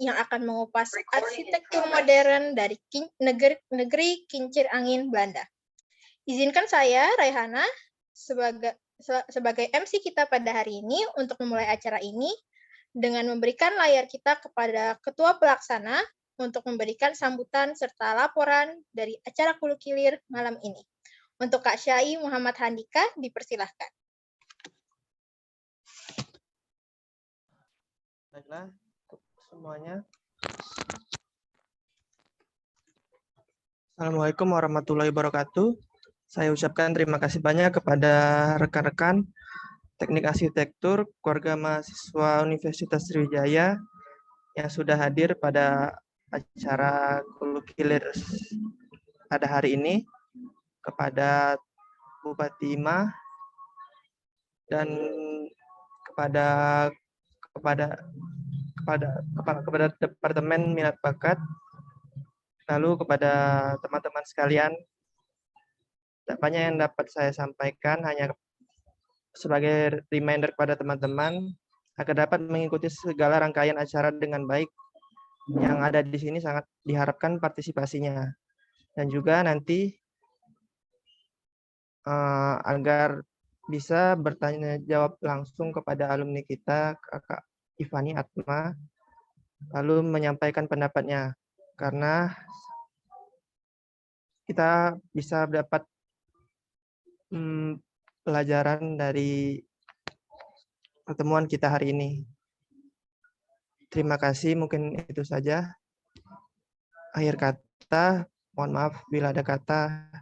yang akan mengupas arsitektur modern dari negeri kincir angin Belanda. Izinkan saya, Raihana, sebagai MC kita pada hari ini untuk memulai acara ini dengan memberikan layar kita kepada Ketua Pelaksana untuk memberikan sambutan serta laporan dari acara Hulu Kilir malam ini. Untuk Kak Syai Muhammad Handika, dipersilahkan. Baiklah, untuk semuanya. Assalamualaikum warahmatullahi wabarakatuh. Saya ucapkan terima kasih banyak kepada rekan-rekan Teknik Arsitektur Keluarga Mahasiswa Universitas Sriwijaya yang sudah hadir pada acara Hulu Kilir pada hari ini, kepada Bupati Ima dan kepada Departemen Minat Bakat, lalu kepada teman-teman sekalian. Tak banyak yang dapat saya sampaikan, hanya sebagai reminder kepada teman-teman agar dapat mengikuti segala rangkaian acara dengan baik. Yang ada di sini sangat diharapkan partisipasinya, dan juga nanti agar bisa bertanya jawab langsung kepada alumni kita, Kakak Ivani Atma, lalu menyampaikan pendapatnya, karena kita bisa dapat pelajaran dari pertemuan kita hari ini. Terima kasih, mungkin itu saja. Akhir kata, mohon maaf bila ada kata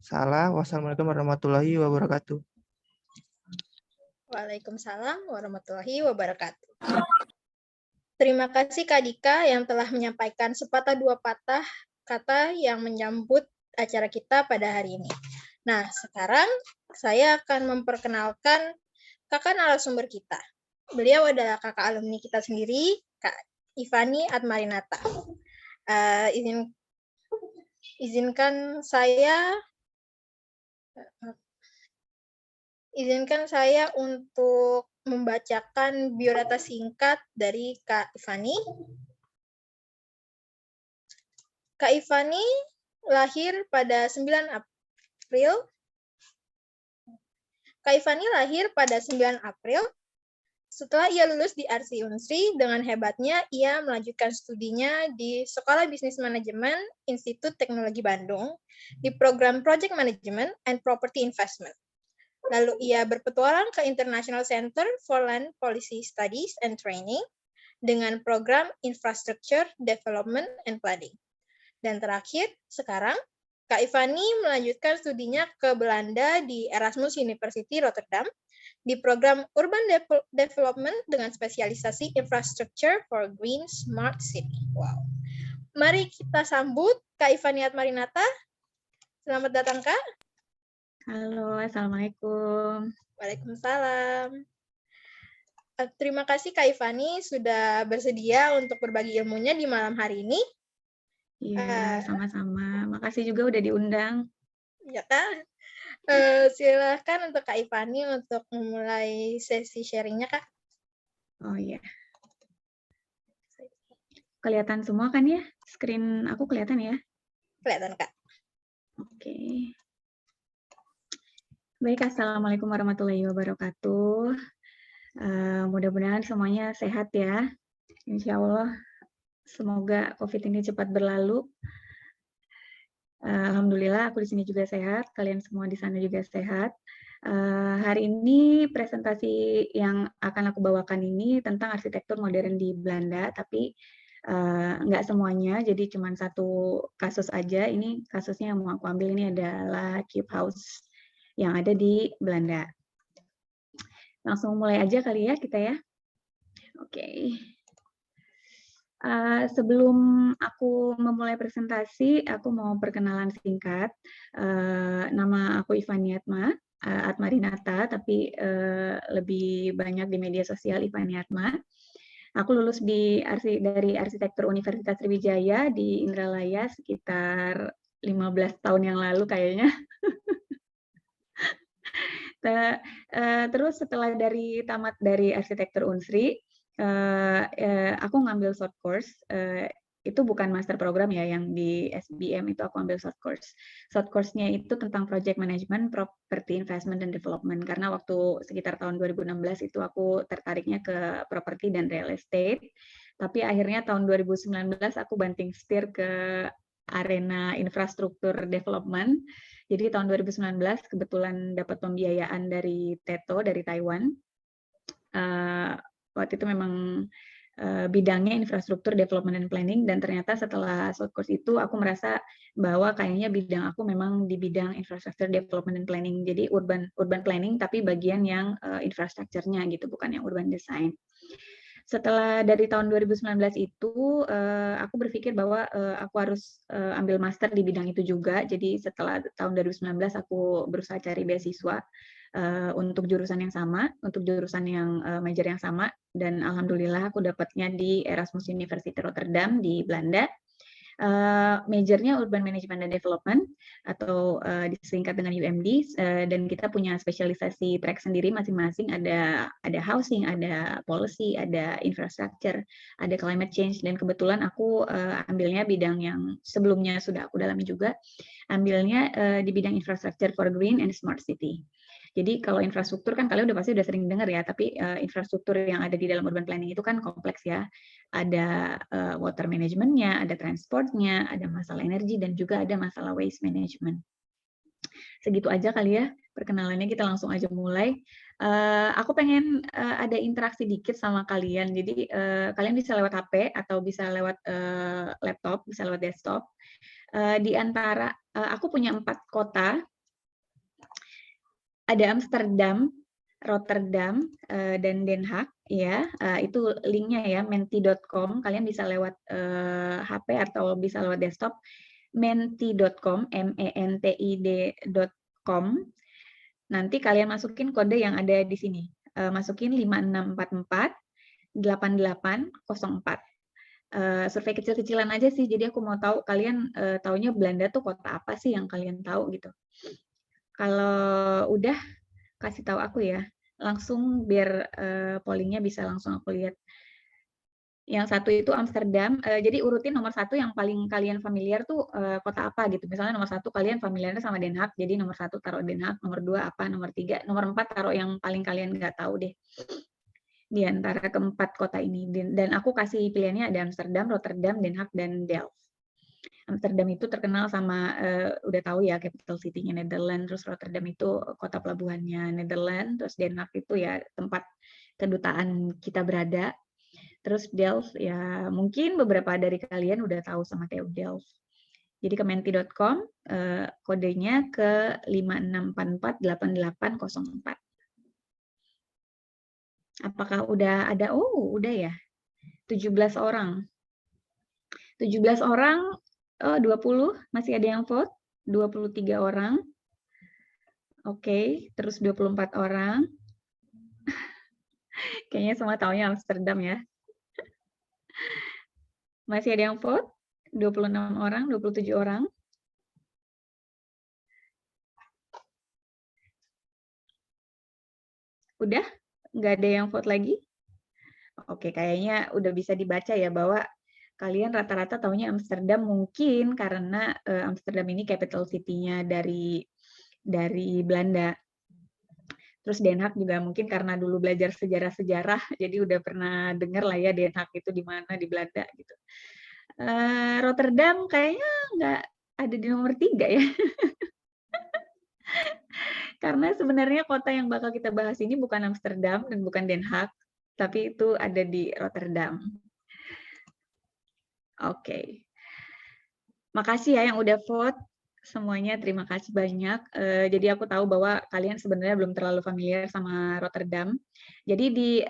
salah. Wassalamualaikum warahmatullahi wabarakatuh. Waalaikumsalam warahmatullahi wabarakatuh. Terima kasih Kak Dika yang telah menyampaikan sepatah dua patah kata yang menyambut acara kita pada hari ini. Nah, sekarang saya akan memperkenalkan kakak narasumber kita. Beliau adalah kakak alumni kita sendiri, Kak Ivani Atmarinata. Izinkan saya untuk membacakan biodata singkat dari Kak Ivani. Kak Ivani lahir pada 9 April. Kak Ivani lahir pada 9 April. Setelah ia lulus di Arsi Unsri, dengan hebatnya ia melanjutkan studinya di Sekolah Bisnis Manajemen Institut Teknologi Bandung di program Project Management and Property Investment. Lalu ia berpetualang ke International Center for Land Policy Studies and Training dengan program Infrastructure Development and Planning. Dan terakhir, sekarang, Kak Ivani melanjutkan studinya ke Belanda di Erasmus University Rotterdam di program Urban Development dengan spesialisasi Infrastructure for Green Smart City. Wow. Mari kita sambut Kak Ivani Atmarinata. Selamat datang, Kak. Halo, Assalamualaikum. Waalaikumsalam. Terima kasih Kak Ivani sudah bersedia untuk berbagi ilmunya di malam hari ini. Iya, sama-sama. Makasih juga udah diundang. Ya kan? Silakan untuk Kak Ivani untuk memulai sesi sharingnya, Kak. Oh iya. Kelihatan semua kan ya? Screen aku kelihatan ya? Kelihatan, Kak. Oke. Baik, Assalamualaikum warahmatullahi wabarakatuh. Mudah-mudahan semuanya sehat ya. Insya Allah, semoga COVID ini cepat berlalu. Alhamdulillah, aku di sini juga sehat. Kalian semua di sana juga sehat. Hari ini presentasi yang akan aku bawakan ini tentang arsitektur modern di Belanda, tapi nggak semuanya, jadi cuma satu kasus aja. Ini kasusnya yang mau aku ambil ini adalah Cube House yang ada di Belanda. Langsung mulai aja kali ya kita ya. Oke. Sebelum aku memulai presentasi, aku mau perkenalan singkat. Nama aku Ivani Atmarinata, tapi lebih banyak di media sosial Ivani Atma. Aku lulus dari Arsitektur Universitas Sriwijaya di Indralaya sekitar 15 tahun yang lalu kayaknya. Terus setelah tamat dari Arsitektur Unsri, aku ngambil short course, itu bukan master program ya, yang di SBM itu aku ambil short course. Short course-nya itu tentang project management, property investment dan development, karena waktu sekitar tahun 2016 itu aku tertariknya ke property dan real estate, tapi akhirnya tahun 2019 aku banting setir ke arena infrastruktur development. Jadi tahun 2019 kebetulan dapat pembiayaan dari TETO, dari Taiwan. Waktu itu memang bidangnya infrastruktur development and planning, dan ternyata setelah short course itu aku merasa bahwa kayaknya bidang aku memang di bidang infrastructure development and planning, jadi urban planning tapi bagian yang infrastrukturnya gitu, bukan yang urban design. Setelah dari tahun 2019 itu aku berpikir bahwa aku harus ambil master di bidang itu juga, jadi setelah tahun 2019 aku berusaha cari beasiswa untuk jurusan yang sama, untuk jurusan yang major yang sama, dan alhamdulillah aku dapatnya di Erasmus University Rotterdam di Belanda. Majornya Urban Management and Development atau disingkat dengan UMD, dan kita punya spesialisasi track sendiri masing-masing, ada housing, ada policy, ada infrastructure, ada climate change, dan kebetulan aku ambilnya bidang yang sebelumnya sudah aku dalami juga, ambilnya di bidang infrastructure for green and smart city. Jadi kalau infrastruktur kan kalian pasti udah sering dengar ya, tapi infrastruktur yang ada di dalam urban planning itu kan kompleks ya. Ada water managementnya, ada transportnya, ada masalah energi, dan juga ada masalah waste management. Segitu aja kali ya perkenalannya, kita langsung aja mulai. Aku pengen ada interaksi dikit sama kalian, jadi kalian bisa lewat HP atau bisa lewat laptop, bisa lewat desktop. Di antara, aku punya 4 kota, ada Amsterdam, Rotterdam, dan Den Haag, ya. Itu linknya ya, menti.com. Kalian bisa lewat HP atau bisa lewat desktop. Menti.com, mentid.com. Nanti kalian masukin kode yang ada di sini. Masukin 5644 8804. Survei kecil-kecilan aja sih. Jadi aku mau tahu kalian taunya Belanda tuh kota apa sih yang kalian tahu gitu. Kalau udah, kasih tahu aku ya, langsung biar pollingnya bisa langsung aku lihat. Yang satu itu Amsterdam, jadi urutin nomor 1 yang paling kalian familiar tuh kota apa gitu. Misalnya nomor 1 kalian familiarnya sama Den Haag, jadi nomor 1 taruh Den Haag, nomor 2 apa, nomor 3, nomor 4 taruh yang paling kalian nggak tahu deh. Di antara keempat kota ini, dan aku kasih pilihannya ada Amsterdam, Rotterdam, Den Haag, dan Delft. Amsterdam itu terkenal sama, udah tahu ya, capital city-nya Netherlands, terus Rotterdam itu kota pelabuhannya Netherlands, terus Den Haag itu ya tempat kedutaan kita berada, terus Delft ya mungkin beberapa dari kalian udah tahu sama TU Delft. Jadi ke menti.com, kodenya ke 56448804. Apakah udah ada? Oh, udah ya. 17 orang. 17 orang, 20, masih ada yang vote, 23 orang. Oke, terus 24 orang. Kayaknya semua taunya Amsterdam ya. Masih ada yang vote, 26 orang, 27 orang. Udah? Nggak ada yang vote lagi? Oke, kayaknya udah bisa dibaca ya bahwa kalian rata-rata taunya Amsterdam, mungkin karena Amsterdam ini capital city-nya dari Belanda. Terus Den Haag juga mungkin karena dulu belajar sejarah-sejarah, jadi udah pernah dengar lah ya Den Haag itu di mana, di Belanda gitu. Rotterdam kayaknya nggak ada di nomor 3 ya. Karena sebenarnya kota yang bakal kita bahas ini bukan Amsterdam dan bukan Den Haag, tapi itu ada di Rotterdam. Oke. Makasih ya yang udah vote semuanya, terima kasih banyak. Jadi aku tahu bahwa kalian sebenarnya belum terlalu familiar sama Rotterdam. Jadi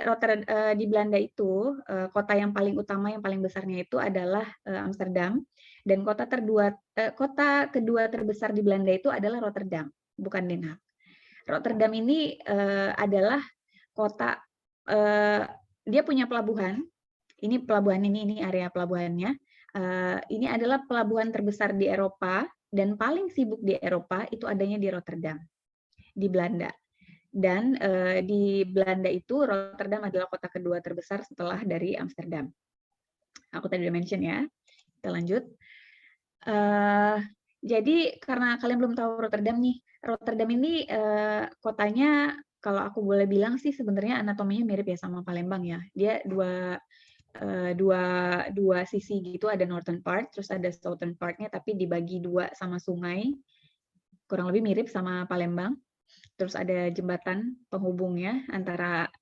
di Belanda itu kota yang paling utama, yang paling besarnya itu adalah Amsterdam, dan kota kedua terbesar di Belanda itu adalah Rotterdam, bukan Den Haag. Rotterdam ini adalah kota, dia punya pelabuhan. Ini pelabuhan ini area pelabuhannya. Ini adalah pelabuhan terbesar di Eropa dan paling sibuk di Eropa, itu adanya di Rotterdam, di Belanda. Dan di Belanda itu Rotterdam adalah kota kedua terbesar setelah dari Amsterdam. Aku tadi udah mention ya. Kita lanjut. Jadi karena kalian belum tahu Rotterdam nih, Rotterdam ini kotanya kalau aku boleh bilang sih sebenarnya anatominya mirip ya sama Palembang ya. Dia dua sisi gitu, ada northern part, terus ada southern partnya, tapi dibagi dua sama sungai, kurang lebih mirip sama Palembang. Terus ada jembatan penghubungnya antara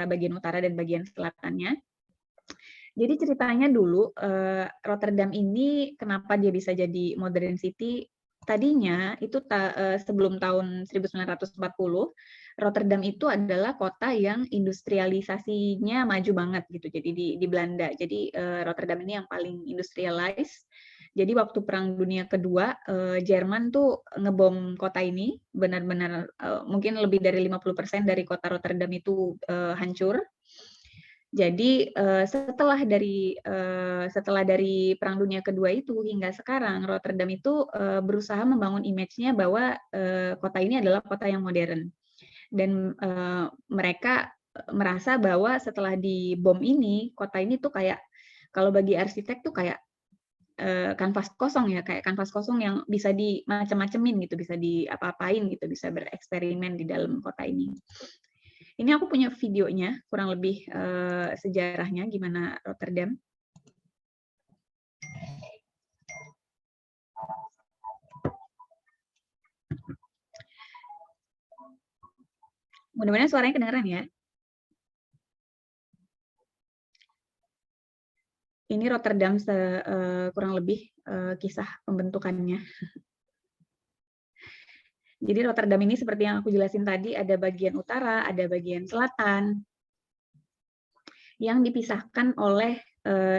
bagian utara dan bagian selatannya. Jadi ceritanya dulu Rotterdam ini kenapa dia bisa jadi modern city? Tadinya itu sebelum tahun 1940 Rotterdam itu adalah kota yang industrialisasinya maju banget gitu. Jadi di Belanda. Jadi Rotterdam ini yang paling industrialized. Jadi waktu Perang Dunia Kedua, Jerman tuh ngebom kota ini, benar-benar mungkin lebih dari 50% dari kota Rotterdam itu hancur. Jadi setelah dari Perang Dunia Kedua itu hingga sekarang Rotterdam itu berusaha membangun image-nya bahwa kota ini adalah kota yang modern. Dan mereka merasa bahwa setelah dibom ini, kota ini tuh kayak, kalau bagi arsitek tuh kayak kanvas kosong ya, kayak kanvas kosong yang bisa dimacem-macemin gitu, bisa diapa-apain gitu, bisa bereksperimen di dalam kota ini. Ini aku punya videonya, kurang lebih sejarahnya gimana Rotterdam. Mudah-mudahan suaranya kedengeran ya. Ini Rotterdam kurang lebih kisah pembentukannya. Jadi Rotterdam ini seperti yang aku jelasin tadi, ada bagian utara, ada bagian selatan, yang dipisahkan oleh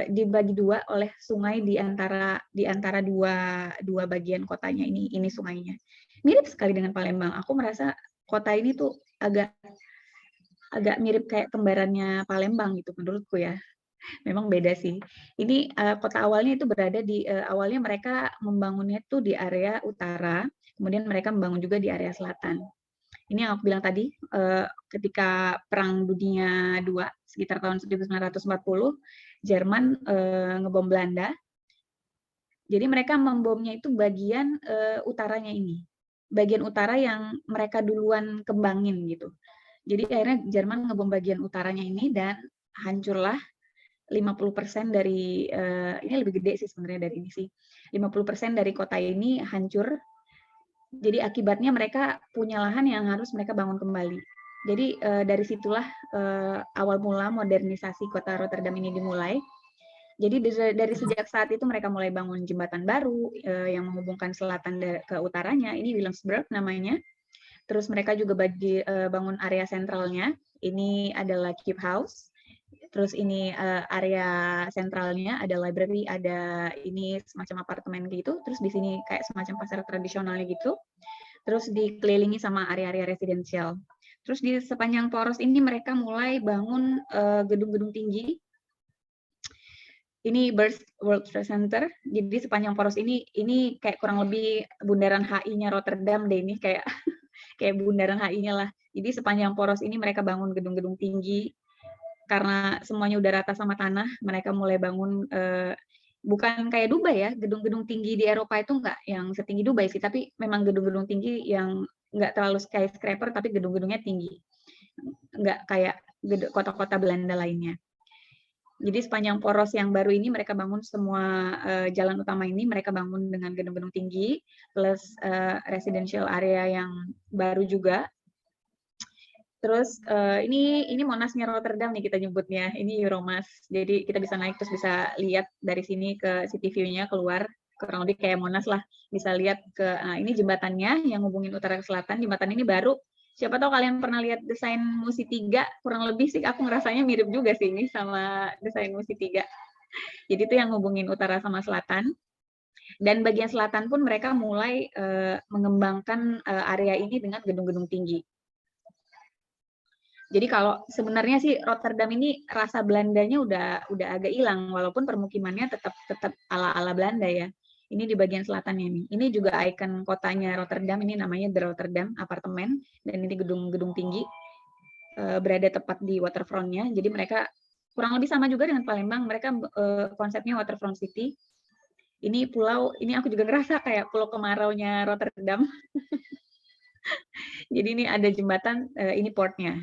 dibagi dua oleh sungai di antara dua bagian kotanya ini sungainya. Mirip sekali dengan Palembang. Aku merasa kota ini tuh agak mirip kayak kembarannya Palembang gitu menurutku ya. Memang beda sih. Ini kota awalnya itu berada di awalnya mereka membangunnya itu di area utara, kemudian mereka membangun juga di area selatan. Ini yang aku bilang tadi, ketika Perang Dunia II sekitar tahun 1940, Jerman ngebom Belanda. Jadi mereka membomnya itu bagian utaranya ini, bagian utara yang mereka duluan kembangin gitu. Jadi akhirnya Jerman ngebom bagian utaranya ini dan hancurlah 50% dari ini lebih gede sih sebenarnya dari ini sih. 50% dari kota ini hancur. Jadi akibatnya mereka punya lahan yang harus mereka bangun kembali. Jadi dari situlah awal mula modernisasi kota Rotterdam ini dimulai. Jadi dari sejak saat itu mereka mulai bangun jembatan baru yang menghubungkan selatan ke utaranya. Ini Willemsburg namanya. Terus mereka juga bangun area sentralnya. Ini adalah Cube House. Terus ini area sentralnya ada library, ada ini semacam apartemen gitu. Terus di sini kayak semacam pasar tradisionalnya gitu. Terus dikelilingi sama area-area residensial. Terus di sepanjang poros ini mereka mulai bangun gedung-gedung tinggi. Ini World Trade Center. Jadi sepanjang poros ini kayak kurang lebih bundaran HI-nya Rotterdam deh, ini kayak kayak bundaran HI-nya lah. Jadi sepanjang poros ini mereka bangun gedung-gedung tinggi. Karena semuanya udah rata sama tanah, mereka mulai bangun bukan kayak Dubai ya, gedung-gedung tinggi di Eropa itu nggak yang setinggi Dubai sih, tapi memang gedung-gedung tinggi yang nggak terlalu skyscraper, tapi gedung-gedungnya tinggi. Nggak kayak kota-kota Belanda lainnya. Jadi sepanjang poros yang baru ini mereka bangun semua jalan utama ini, mereka bangun dengan gedung-gedung tinggi, plus residential area yang baru juga. Terus ini Monasnya Rotterdam nih kita nyebutnya, ini Euromas. Jadi kita bisa naik terus bisa lihat dari sini ke city view-nya keluar, kurang lebih kayak Monas lah. Bisa lihat ke ini jembatannya yang hubungin utara ke selatan. Jembatan ini baru. Siapa tahu kalian pernah lihat desain Musi 3, kurang lebih sih aku ngerasanya mirip juga sih ini sama desain Musi 3. Jadi itu yang hubungin utara sama selatan. Dan bagian selatan pun mereka mulai mengembangkan area ini dengan gedung-gedung tinggi. Jadi kalau sebenarnya sih Rotterdam ini rasa Belandanya udah agak hilang, walaupun permukimannya tetap ala-ala Belanda ya. Ini di bagian selatannya nih. Ini juga ikon kotanya Rotterdam. Ini namanya The Rotterdam Apartemen. Dan ini gedung-gedung tinggi. Berada tepat di waterfront-nya. Jadi mereka kurang lebih sama juga dengan Palembang. Mereka konsepnya waterfront city. Ini pulau, ini aku juga ngerasa kayak Pulau Kemarau-nya Rotterdam. Jadi ini ada jembatan, ini portnya.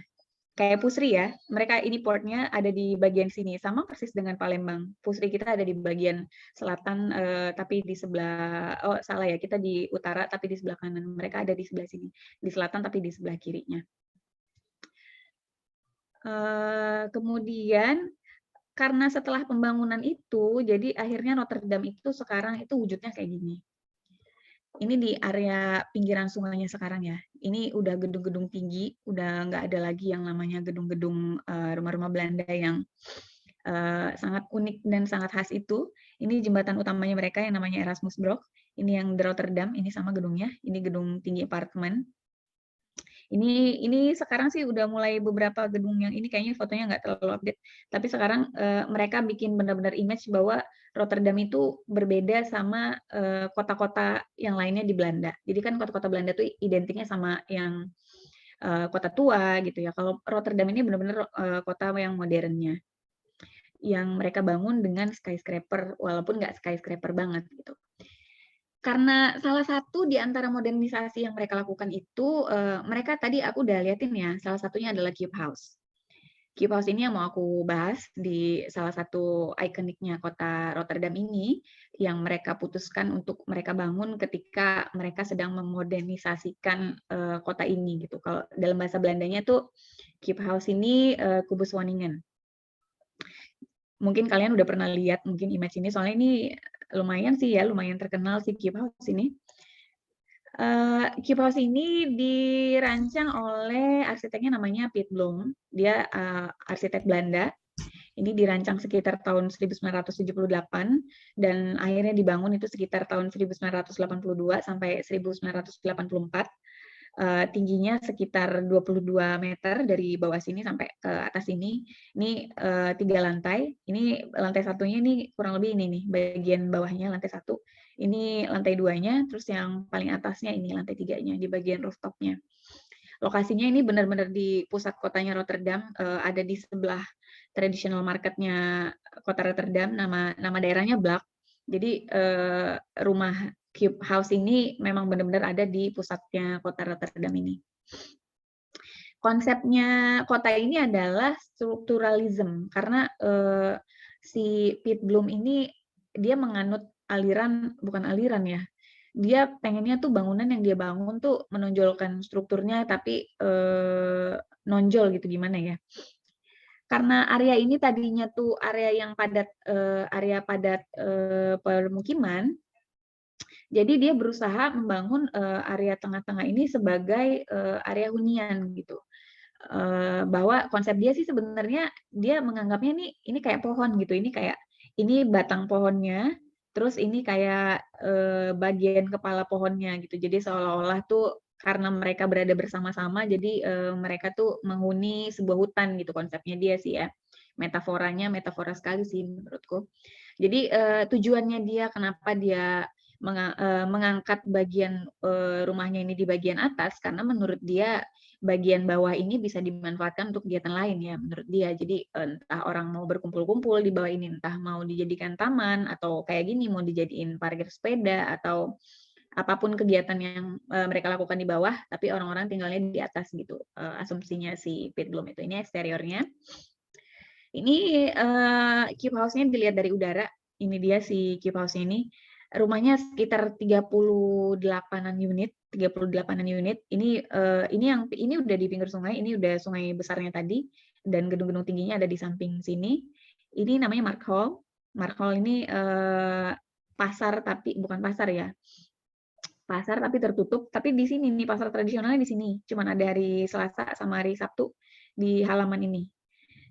Kayak Pusri ya, mereka ini portnya ada di bagian sini, sama persis dengan Palembang. Pusri kita ada di bagian selatan, tapi di sebelah, oh salah ya, kita di utara tapi di sebelah kanan. Mereka ada di sebelah sini, di selatan tapi di sebelah kirinya. Kemudian karena setelah pembangunan itu, jadi akhirnya Rotterdam itu sekarang itu wujudnya kayak gini. Ini di area pinggiran sungainya sekarang ya. Ini udah gedung-gedung tinggi, udah nggak ada lagi yang namanya gedung-gedung rumah-rumah Belanda yang sangat unik dan sangat khas itu. Ini jembatan utamanya mereka yang namanya Erasmusbrug. Ini yang di Rotterdam, ini sama gedungnya. Ini gedung tinggi apartemen. Ini sekarang sih udah mulai beberapa gedung yang ini kayaknya fotonya nggak terlalu update. Tapi sekarang mereka bikin benar-benar image bahwa Rotterdam itu berbeda sama kota-kota yang lainnya di Belanda. Jadi kan kota-kota Belanda tuh identiknya sama yang kota tua gitu ya. Kalau Rotterdam ini benar-benar kota yang modernnya, yang mereka bangun dengan skyscraper, walaupun nggak skyscraper banget gitu. Karena salah satu di antara modernisasi yang mereka lakukan itu, mereka tadi aku udah liatin ya, salah satunya adalah Cube House. Cube House ini yang mau aku bahas di salah satu ikoniknya kota Rotterdam ini, yang mereka putuskan untuk mereka bangun ketika mereka sedang memodernisasikan kota ini gitu. Kalau dalam bahasa Belandanya tuh Cube House ini Kubuswoningen. Mungkin kalian udah pernah lihat mungkin image ini, soalnya ini lumayan sih ya, lumayan terkenal si Cube House ini. Cube House ini dirancang oleh arsiteknya namanya Piet Blom. Dia arsitek Belanda. Ini dirancang sekitar tahun 1978 dan akhirnya dibangun itu sekitar tahun 1982 sampai 1984. Tingginya sekitar 22 meter dari bawah sini sampai ke atas sini. Ini 3 lantai. Ini lantai satunya ini kurang lebih ini nih, bagian bawahnya lantai 1. Ini lantai 2-nya, terus yang paling atasnya ini lantai 3-nya di bagian rooftop-nya. Lokasinya ini benar-benar di pusat kotanya Rotterdam, ada di sebelah traditional market-nya kota Rotterdam, nama daerahnya Blak. Jadi rumah Cube House ini memang benar-benar ada di pusatnya kota Rotterdam ini. Konsepnya kota ini adalah strukturalism, karena si Piet Blom ini dia menganut aliran, bukan aliran ya, dia pengennya tuh bangunan yang dia bangun tuh menonjolkan strukturnya, tapi nonjol gitu, gimana ya. Karena area ini tadinya tuh area yang padat, permukiman, jadi dia berusaha membangun area tengah-tengah ini sebagai area hunian gitu. Bahwa konsep dia sih sebenarnya dia menganggapnya ini kayak pohon gitu, ini batang pohonnya, terus ini kayak bagian kepala pohonnya gitu. Jadi seolah-olah tuh karena mereka berada bersama-sama, jadi mereka tuh menghuni sebuah hutan gitu, konsepnya dia sih ya. Metaforanya metafora sekali sih menurutku. Jadi tujuannya dia kenapa dia mengangkat bagian rumahnya ini di bagian atas, karena menurut dia bagian bawah ini bisa dimanfaatkan untuk kegiatan lain ya menurut dia. Jadi entah orang mau berkumpul-kumpul di bawah ini, entah mau dijadikan taman atau kayak gini mau dijadiin parkir sepeda atau apapun kegiatan yang mereka lakukan di bawah, tapi orang-orang tinggalnya di atas gitu. Asumsinya si Piet Blom itu. Ini eksteriornya. Ini Cube House-nya dilihat dari udara. Ini dia si Cube House ini. Rumahnya sekitar 38-an unit, 38-an unit. Ini udah di pinggir sungai, ini udah sungai besarnya tadi, dan gedung-gedung tingginya ada di samping sini. Ini namanya Mark Hall. Mark Hall ini pasar, tapi bukan pasar ya. Pasar tapi tertutup, tapi di sini nih pasar tradisionalnya di sini. Cuman ada hari Selasa sama hari Sabtu di halaman ini.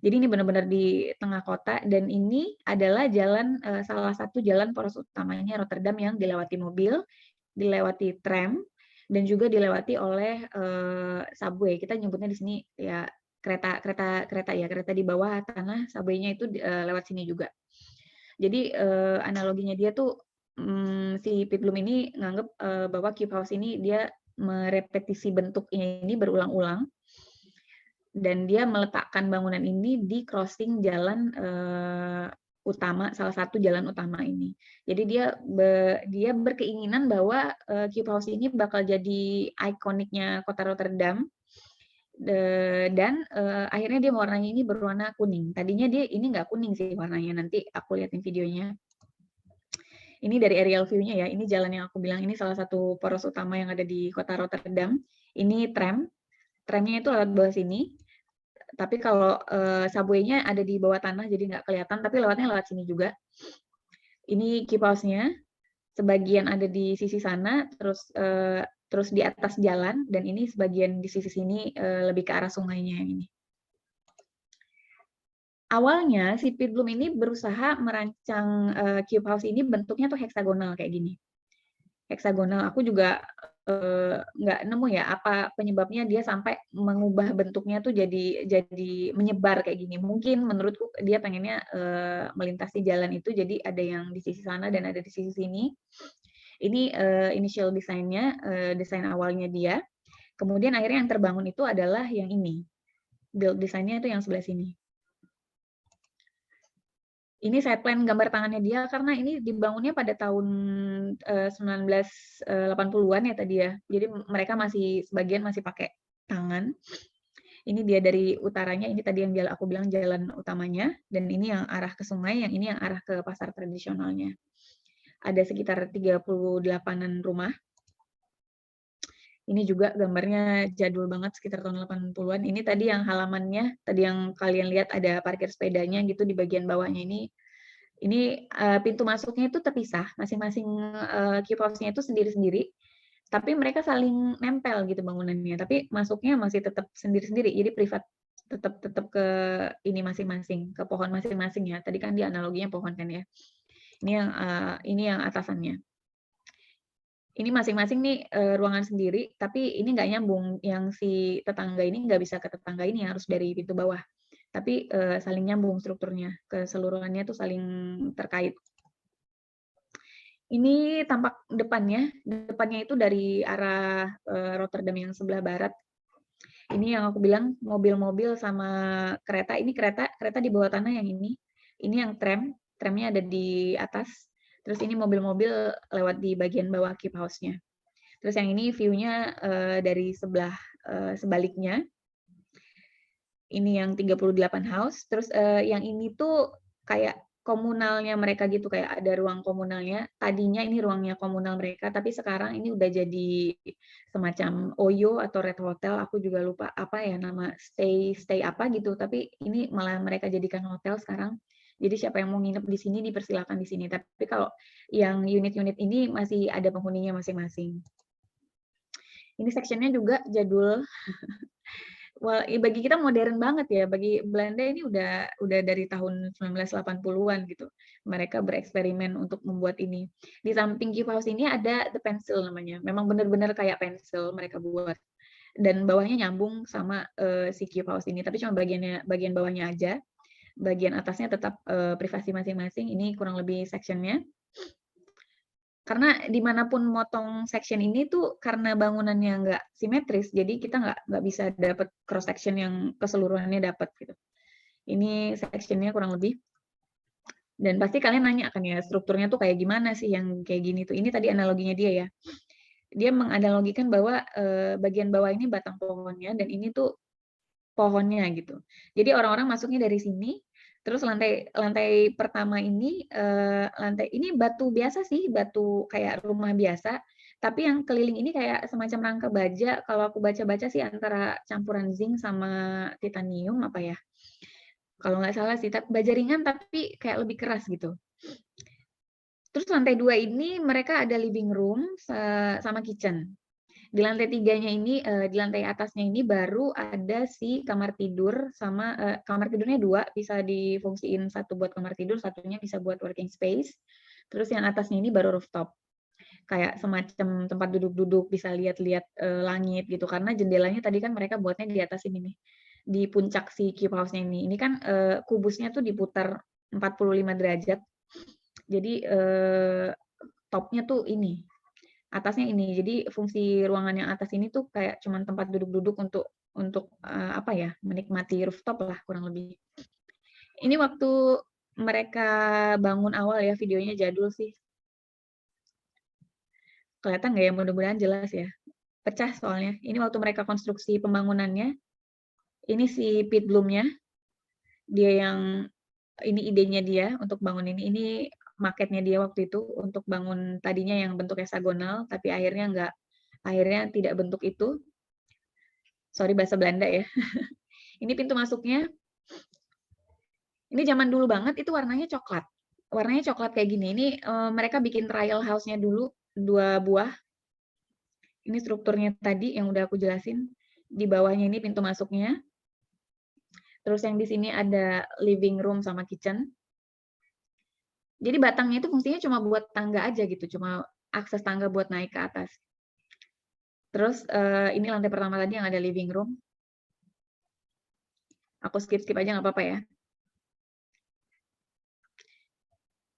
Jadi ini benar-benar di tengah kota, dan ini adalah jalan, salah satu jalan poros utamanya Rotterdam yang dilewati mobil, dilewati tram, dan juga dilewati oleh subway. Kita nyebutnya di sini ya kereta di bawah tanah, subway-nya itu lewat sini juga. Jadi analoginya dia tuh si Pitbloom ini nganggep bahwa cube house ini dia merepetisi bentuknya ini berulang-ulang, dan dia meletakkan bangunan ini di crossing jalan utama, salah satu jalan utama ini. Jadi dia berkeinginan bahwa cube house ini bakal jadi ikoniknya kota Rotterdam. Dan akhirnya dia warnanya ini berwarna kuning. Tadinya dia ini nggak kuning sih warnanya, nanti aku liatin videonya. Ini dari aerial view-nya ya, ini jalan yang aku bilang, ini salah satu poros utama yang ada di kota Rotterdam. Ini tramnya itu lewat bawah sini, tapi kalau subway-nya ada di bawah tanah, jadi nggak kelihatan, tapi lewatnya lewat sini juga. Ini cube house-nya, sebagian ada di sisi sana, terus di atas jalan, dan ini sebagian di sisi sini lebih ke arah sungainya yang ini. Awalnya si Pitbloom ini berusaha merancang cube house ini bentuknya tuh heksagonal kayak gini. Heksagonal, aku juga nggak nemu ya apa penyebabnya dia sampai mengubah bentuknya tuh jadi menyebar kayak gini. Mungkin menurutku dia pengennya melintasi jalan itu, jadi ada yang di sisi sana dan ada di sisi sini. Ini initial desainnya, desain awalnya dia. Kemudian akhirnya yang terbangun itu adalah yang ini. Build desainnya itu yang sebelah sini. Ini side plan gambar tangannya dia, karena ini dibangunnya pada tahun 1980-an ya tadi ya. Jadi mereka sebagian masih pakai tangan. Ini dia dari utaranya, ini tadi yang aku bilang jalan utamanya, dan ini yang arah ke sungai, yang ini yang arah ke pasar tradisionalnya. Ada sekitar 38-an rumah. Ini juga gambarnya jadul banget, sekitar tahun 80-an. Ini tadi yang halamannya, tadi yang kalian lihat ada parkir sepedanya gitu di bagian bawahnya ini. Ini pintu masuknya itu terpisah, masing-masing cube house-nya itu sendiri-sendiri, tapi mereka saling nempel gitu bangunannya, tapi masuknya masih tetap sendiri-sendiri, jadi privat, tetap ke ini masing-masing, ke pohon masing-masing ya. Tadi kan dia analoginya pohon kan ya. Ini yang atasannya. Ini masing-masing nih ruangan sendiri, tapi ini nggak nyambung. Yang si tetangga ini nggak bisa ke tetangga ini, harus dari pintu bawah. Tapi saling nyambung strukturnya, keseluruhannya tuh saling terkait. Ini tampak depannya itu dari arah Rotterdam yang sebelah barat. Ini yang aku bilang mobil-mobil sama kereta. Ini kereta di bawah tanah yang ini. Ini yang tramnya ada di atas. Terus ini mobil-mobil lewat di bagian bawah cube house-nya. Terus yang ini view-nya dari sebelah sebaliknya. Ini yang 38 house. Terus yang ini tuh kayak komunalnya mereka gitu, kayak ada ruang komunalnya. Tadinya ini ruangnya komunal mereka, tapi sekarang ini udah jadi semacam Oyo atau Red Hotel. Aku juga lupa apa ya nama stay apa gitu. Tapi ini malah mereka jadikan hotel sekarang. Jadi siapa yang mau nginep di sini dipersilakan di sini. Tapi kalau yang unit-unit ini masih ada penghuninya masing-masing. Ini sectionnya juga jadul. Wah, bagi kita modern banget ya. Bagi Belanda ini udah dari tahun 1980-an gitu. Mereka bereksperimen untuk membuat ini. Di samping cube house ini ada the pencil namanya. Memang benar-benar kayak pensil mereka buat. Dan bawahnya nyambung sama si cube house ini. Tapi cuma bagian bawahnya aja. Bagian atasnya tetap privasi masing-masing. Ini kurang lebih sectionnya. Karena dimanapun motong section ini tuh karena bangunannya nggak simetris, jadi kita nggak bisa dapat cross section yang keseluruhannya dapat gitu. Ini sectionnya kurang lebih. Dan pasti kalian nanya kan ya, strukturnya tuh kayak gimana sih yang kayak gini tuh. Ini tadi analoginya dia ya. Dia menganalogikan bahwa bagian bawah ini batang pohonnya dan ini tuh pohonnya gitu. Jadi orang-orang masuknya dari sini. Terus lantai pertama ini batu biasa sih, batu kayak rumah biasa, tapi yang keliling ini kayak semacam rangka baja. Kalau aku baca-baca sih antara campuran zinc sama titanium apa ya. Kalau nggak salah sih, baja ringan tapi kayak lebih keras gitu. Terus lantai 2 ini mereka ada living room sama kitchen. Di lantai 3-nya ini, di lantai atasnya ini baru ada si kamar tidur sama kamar tidurnya 2, bisa difungsiin satu buat kamar tidur, satunya bisa buat working space. Terus yang atasnya ini baru rooftop. Kayak semacam tempat duduk-duduk, bisa lihat-lihat langit gitu. Karena jendelanya tadi kan mereka buatnya di atas ini nih. Di puncak si cube house-nya ini. Ini kan kubusnya tuh diputar 45 derajat. Jadi topnya tuh ini, atasnya ini. Jadi fungsi ruangan yang atas ini tuh kayak cuman tempat duduk-duduk untuk apa ya, menikmati rooftop lah kurang lebih. Ini waktu mereka bangun awal ya, videonya jadul sih. Kelihatan nggak ya? Mudah-mudahan jelas ya. Pecah soalnya. Ini waktu mereka konstruksi pembangunannya. Ini si Pete Bloom-nya. Dia yang, ini idenya dia untuk bangun ini. Ini maketnya dia waktu itu untuk bangun tadinya yang bentuk heksagonal, tapi akhirnya tidak bentuk itu. Sorry bahasa Belanda ya. Ini pintu masuknya. Ini zaman dulu banget, itu warnanya coklat. Warnanya coklat kayak gini. Ini mereka bikin trial house-nya dulu, 2 buah. Ini strukturnya tadi yang udah aku jelasin. Di bawahnya ini pintu masuknya. Terus yang di sini ada living room sama kitchen. Jadi batangnya itu fungsinya cuma buat tangga aja gitu, cuma akses tangga buat naik ke atas. Terus ini lantai pertama tadi yang ada living room. Aku skip aja nggak apa-apa ya.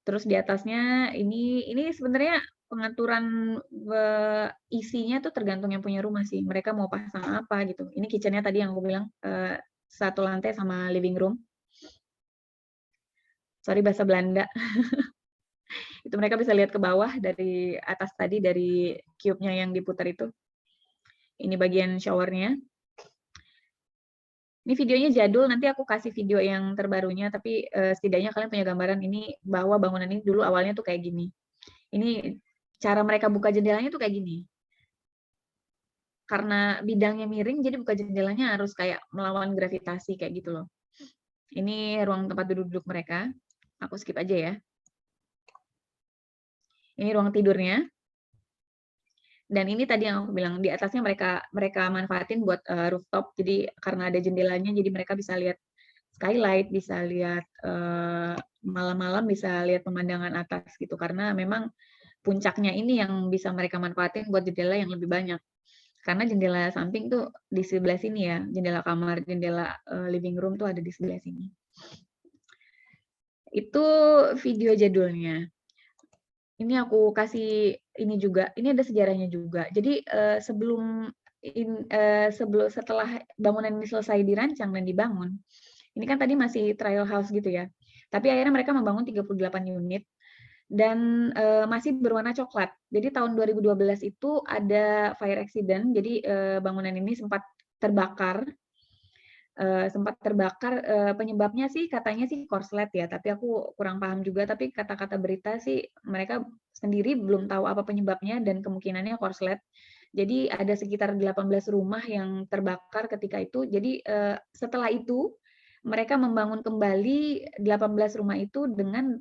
Terus di atasnya ini sebenarnya pengaturan isinya tuh tergantung yang punya rumah sih. Mereka mau pasang apa gitu. Ini kitchennya tadi yang aku bilang 1 lantai sama living room. Sorry bahasa Belanda. Itu mereka bisa lihat ke bawah dari atas tadi, dari cube-nya yang diputar itu. Ini bagian showernya. Ini videonya jadul, nanti aku kasih video yang terbarunya, tapi setidaknya kalian punya gambaran ini bahwa bangunan ini dulu awalnya tuh kayak gini. Ini cara mereka buka jendelanya tuh kayak gini. Karena bidangnya miring, jadi buka jendelanya harus kayak melawan gravitasi kayak gitu loh. Ini ruang tempat duduk-duduk mereka. Aku skip aja ya. Ini ruang tidurnya. Dan ini tadi yang aku bilang, di atasnya mereka manfaatin buat rooftop. Jadi karena ada jendelanya, jadi mereka bisa lihat skylight, bisa lihat malam-malam bisa lihat pemandangan atas gitu. Karena memang puncaknya ini yang bisa mereka manfaatin buat jendela yang lebih banyak. Karena jendela samping tuh di sebelah sini ya, jendela kamar, jendela living room tuh ada di sebelah sini. Itu video jadulnya. Ini aku kasih ini juga, ini ada sejarahnya juga. Jadi setelah bangunan ini selesai dirancang dan dibangun, ini kan tadi masih trial house gitu ya. Tapi akhirnya mereka membangun 38 unit dan masih berwarna coklat. Jadi tahun 2012 itu ada fire accident, jadi bangunan ini sempat terbakar. Penyebabnya sih katanya sih korslet ya, tapi aku kurang paham juga. Tapi kata-kata berita sih mereka sendiri belum tahu apa penyebabnya dan kemungkinannya korslet. Jadi ada sekitar 18 rumah yang terbakar ketika itu. Jadi setelah itu mereka membangun kembali 18 rumah itu dengan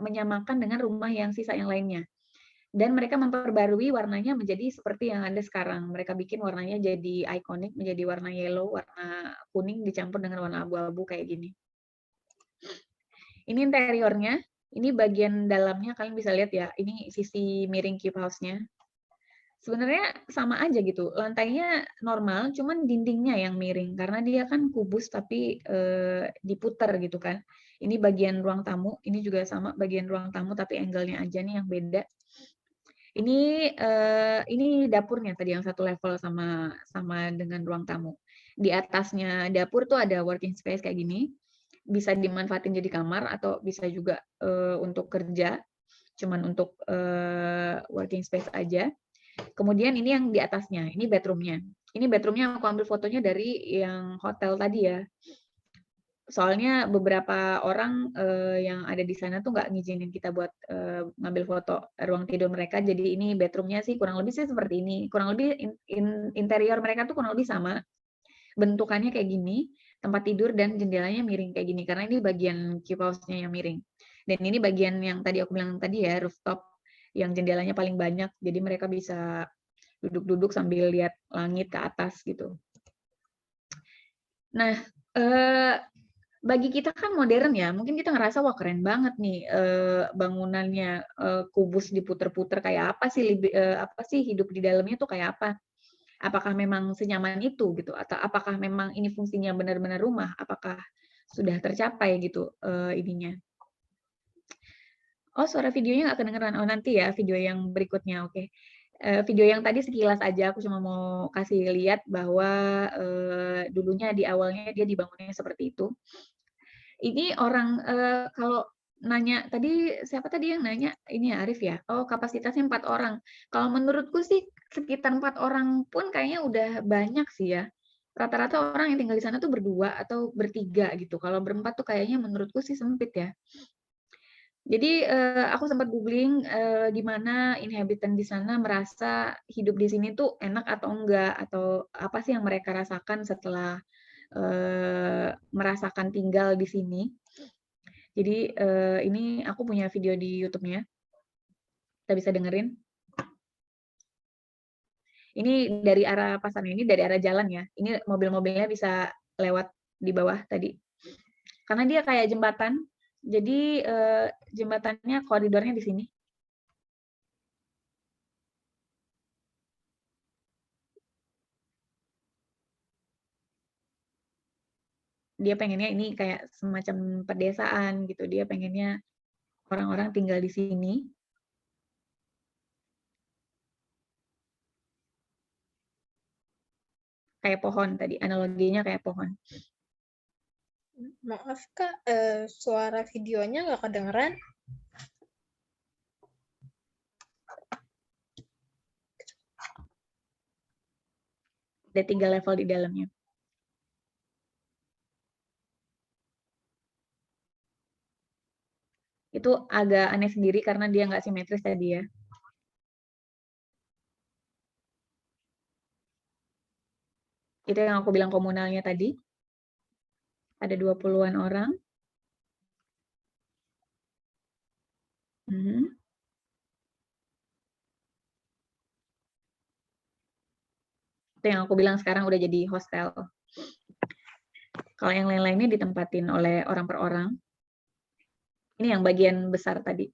menyamakan dengan rumah yang sisa yang lainnya. Dan mereka memperbarui warnanya menjadi seperti yang ada sekarang. Mereka bikin warnanya jadi ikonik, menjadi warna yellow, warna kuning dicampur dengan warna abu-abu kayak gini. Ini interiornya, ini bagian dalamnya kalian bisa lihat ya, ini sisi miring cube house-nya. Sebenarnya sama aja gitu, lantainya normal, cuman dindingnya yang miring, karena dia kan kubus tapi diputer gitu kan. Ini bagian ruang tamu, ini juga sama bagian ruang tamu tapi angle-nya aja nih yang beda. Ini dapurnya tadi yang satu level sama dengan ruang tamu. Di atasnya dapur tuh ada working space kayak gini, bisa dimanfaatin jadi kamar atau bisa juga untuk kerja, cuman untuk working space aja. Kemudian ini yang di atasnya, ini bedroomnya. Ini bedroomnya aku ambil fotonya dari yang hotel tadi ya. Soalnya beberapa orang yang ada di sana tuh nggak ngizinin kita buat ngambil foto ruang tidur mereka. Jadi ini bedroomnya sih kurang lebih sih seperti ini. Kurang lebih interior mereka tuh kurang lebih sama. Bentukannya kayak gini, tempat tidur dan jendelanya miring kayak gini. Karena ini bagian cube house-nya yang miring. Dan ini bagian yang tadi aku bilang tadi ya, rooftop yang jendelanya paling banyak. Jadi mereka bisa duduk-duduk sambil lihat langit ke atas gitu. Nah, bagi kita kan modern ya, mungkin kita ngerasa wah keren banget nih bangunannya, kubus diputer-puter kayak apa sih hidup di dalamnya tuh kayak apa? Apakah memang senyaman itu gitu? Atau apakah memang ini fungsinya benar-benar rumah? Apakah sudah tercapai gitu ininya? Oh, suara videonya nggak kedengeran. Oh, nanti ya video yang berikutnya. Oke. Video yang tadi sekilas aja, aku cuma mau kasih lihat bahwa dulunya di awalnya dia dibangunnya seperti itu. Ini orang kalau nanya tadi siapa tadi yang nanya? Ini ya Arif ya. Oh, kapasitasnya 4 orang. Kalau menurutku sih sekitar 4 orang pun kayaknya udah banyak sih ya. Rata-rata orang yang tinggal di sana tuh berdua atau bertiga gitu. Kalau berempat tuh kayaknya menurutku sih sempit ya. Jadi aku sempat googling gimana inhabitan di sana merasa hidup di sini tuh enak atau enggak, atau apa sih yang mereka rasakan setelah merasakan tinggal di sini. Jadi ini aku punya video di YouTube-nya. Kita bisa dengerin. Ini dari arah pasar ini, dari arah jalan ya. Ini mobil-mobilnya bisa lewat di bawah tadi. Karena dia kayak jembatan. Jadi jembatannya koridornya di sini. Dia pengennya ini kayak semacam pedesaan gitu. Dia pengennya orang-orang tinggal di sini. Kayak pohon tadi, analoginya kayak pohon. Maaf Kak, suara videonya nggak kedengeran. Ada 3 level di dalamnya. Itu agak aneh sendiri karena dia nggak simetris tadi ya. Itu yang aku bilang komunalnya tadi. Ada 20-an orang. Itu yang aku bilang sekarang udah jadi hostel. Kalau yang lain-lainnya ditempatin oleh orang per orang. Ini yang bagian besar tadi.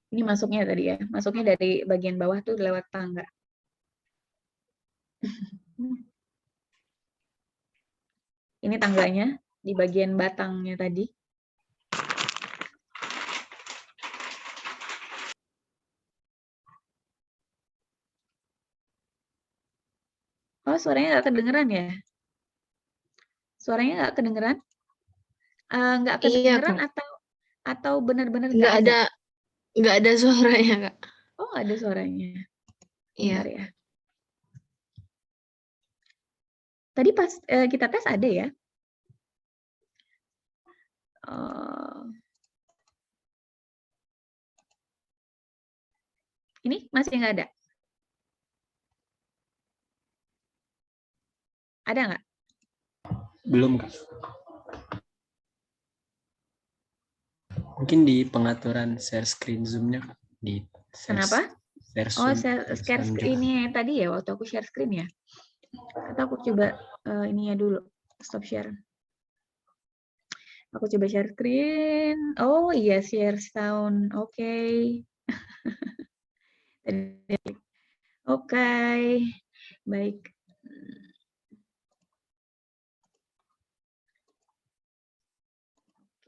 Ini masuknya tadi ya. Masuknya dari bagian bawah tuh lewat tangga. Ini tangganya di bagian batangnya tadi. Oh, suaranya nggak kedengeran ya? Suaranya nggak kedengeran? Nggak kedengeran Iya, atau benar-benar nggak ada suaranya Kak. Oh, nggak ada suaranya. Iya. Bentar ya. Tadi pas kita tes ada ya? Ini masih nggak ada? Ada nggak? Belum, Kak. Mungkin di pengaturan share screen Zoom-nya, Kak. Kenapa? Share screen ini tadi ya, waktu aku share screen ya? Atau aku coba ininya dulu, stop share. Aku coba share screen. Oh iya, share sound. Oke. Oke. Baik.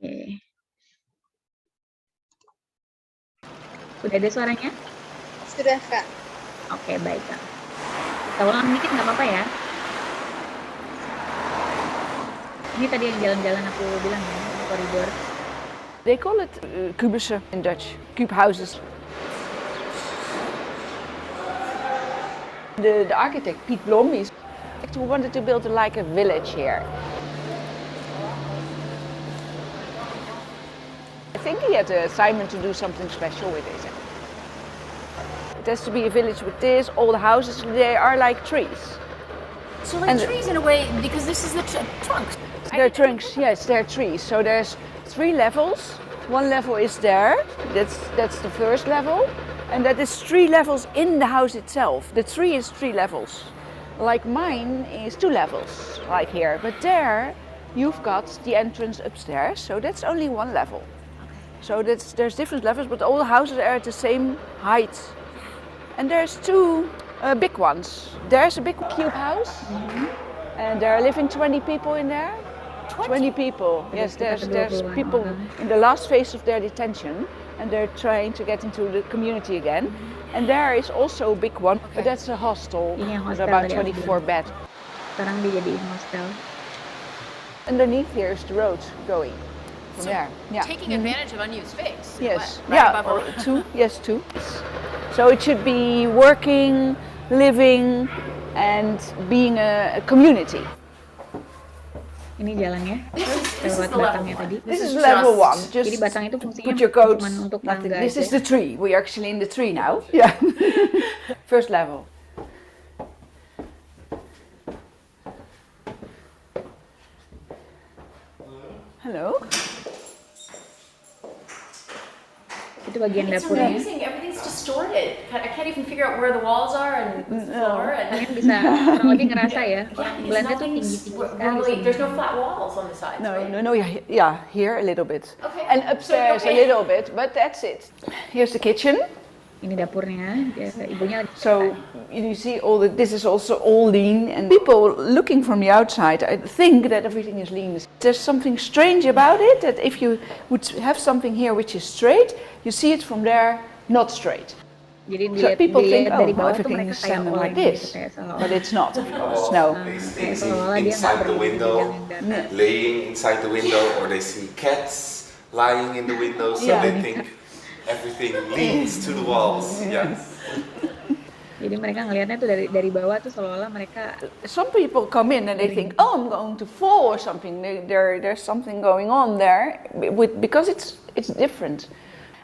Oke. Udah ada suaranya? Sudah Kak. Oke, baik Kak. Kita ulang dikit nggak apa-apa ya? Ini tadi yang jalan-jalan aku bilang ya, koridor. They call it kubussen in Dutch, kubhouses. The architect, Piet Blom, who wanted to build like a village here. I think he had an assignment to do something special with it. It has to be a village with this, all the houses, they are like trees. So like trees in a way, because this is the trunks. They're trunks, yes, they're trees. So there's 3 levels. One level is there, that's the first level. And that is 3 levels in the house itself. The tree is 3 levels. Like mine is 2 levels, like here. But there, you've got the entrance upstairs, so that's only 1 level. So there's different levels, but all the houses are at the same height. And there's two big ones. There's a big cube house, and there are living 20 people in there. 20 people. Yes, there's people in the last phase of their detention, and they're trying to get into the community again. And there is also a big one, but that's a hostel Ini yang with hostel about tadi aku 24 beds. Sekarang dijadiin hostel. Underneath here is the road going from there. Yeah. Taking advantage of unused space. Yes. What? Right Yeah. above Or all- two. Yes, two. So it should be working, living, and being a community. Ini jalannya This is lewat the level batangnya one. tadi. This is level just- one. Just Jadi batang itu fungsinya put your coats. cuma untuk Nothing. tangga This is aja. the tree. We are actually in the tree now. Yeah. First level. Hello. Itu bagian It's dapurnya. amazing. Everything's distorted. I can't even figure out where the walls are and the floor. And Kalian bisa kurang lebih ngerasa ya, yeah, because Belanda tuh nothing's tinggi-tinggi sekali. really. semua. There's no flat walls on the sides. No, right? no, yeah, here a little bit. Okay. And upstairs Okay. a little bit, but that's it. Here's the kitchen. Ini dapurnya, ibunya lagi So you see this is also all lean, and people looking from the outside I think that everything is lean. There's something strange about it, that if you would have something here which is straight, you see it from there not straight. Jadi So people think, dari oh, bawah tuh everything mereka is kayak standing oleng like this, gitu, kayak seolah-olah. but it's not, of course, no. They Kayak see seolah-olah dia nggak inside the berdiri di window, bidang yang datar. laying inside the window, or they see cats lying in the window, so Yeah. they think everything leans to the walls. Yeah. Jadi mereka ngelihatnya tuh dari bawah tuh seolah-olah mereka Some people come in and they think, oh, I'm going to fall or something. There's something going on there, because it's different.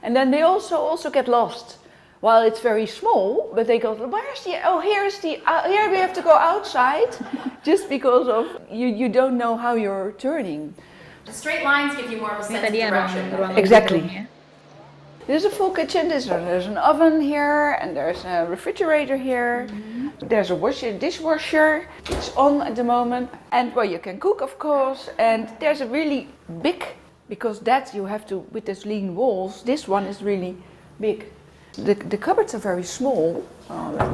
And then they also get lost. While it's very small, but they go, where's the? Oh, here's the. Here we have to go outside, just because of you don't know how you're turning. The straight lines give you more of a ini sense of tadi yang direction. ruang Exactly. living room-nya. There's a full kitchen. There's an oven here, and there's a refrigerator here. There's a dishwasher. It's on at the moment, and well, you can cook, of course. And there's a really big, because that you have to with these lean walls. This one is really big. The cupboards are very small.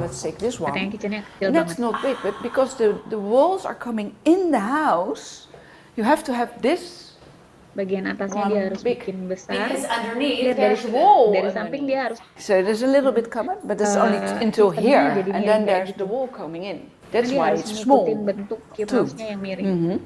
Let's take this one. Katanya kitchennya kecil And that's banget. not big, but because the walls are coming in the house, you have to have this. Bagian atasnya One dia harus big. bikin besar. Because underneath Lihat dari there's wall dari underneath. samping dia harus So there's a little bit cupboard, but it's only until sistemnya here, jadinya and then kayak there's gitu. the wall coming in. That's dia why harus it's small. ngikutin bentuk cube too. house-nya yang miring.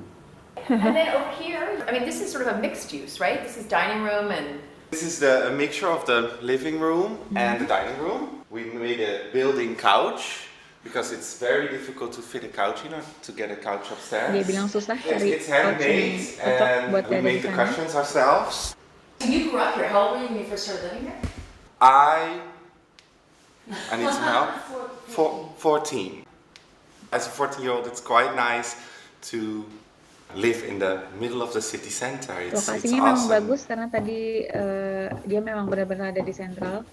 And then over here, I mean, this is sort of a mixed use, right? This is dining room and This is a mixture of the living room and the dining room. We made a built-in couch because it's very difficult to fit a couch, to get a couch upstairs. Dia bilang susah cari It's couch yang handmade cocok buat and we ada di made the sana. cushions ourselves. So you grew up here. How old were you when you first started living here? I need some help. 14. As a 14-year-old, it's quite nice to live in the middle of the city center. It's Lokasinya memang awesome. bagus karena tadi dia memang benar-benar ada di sentral.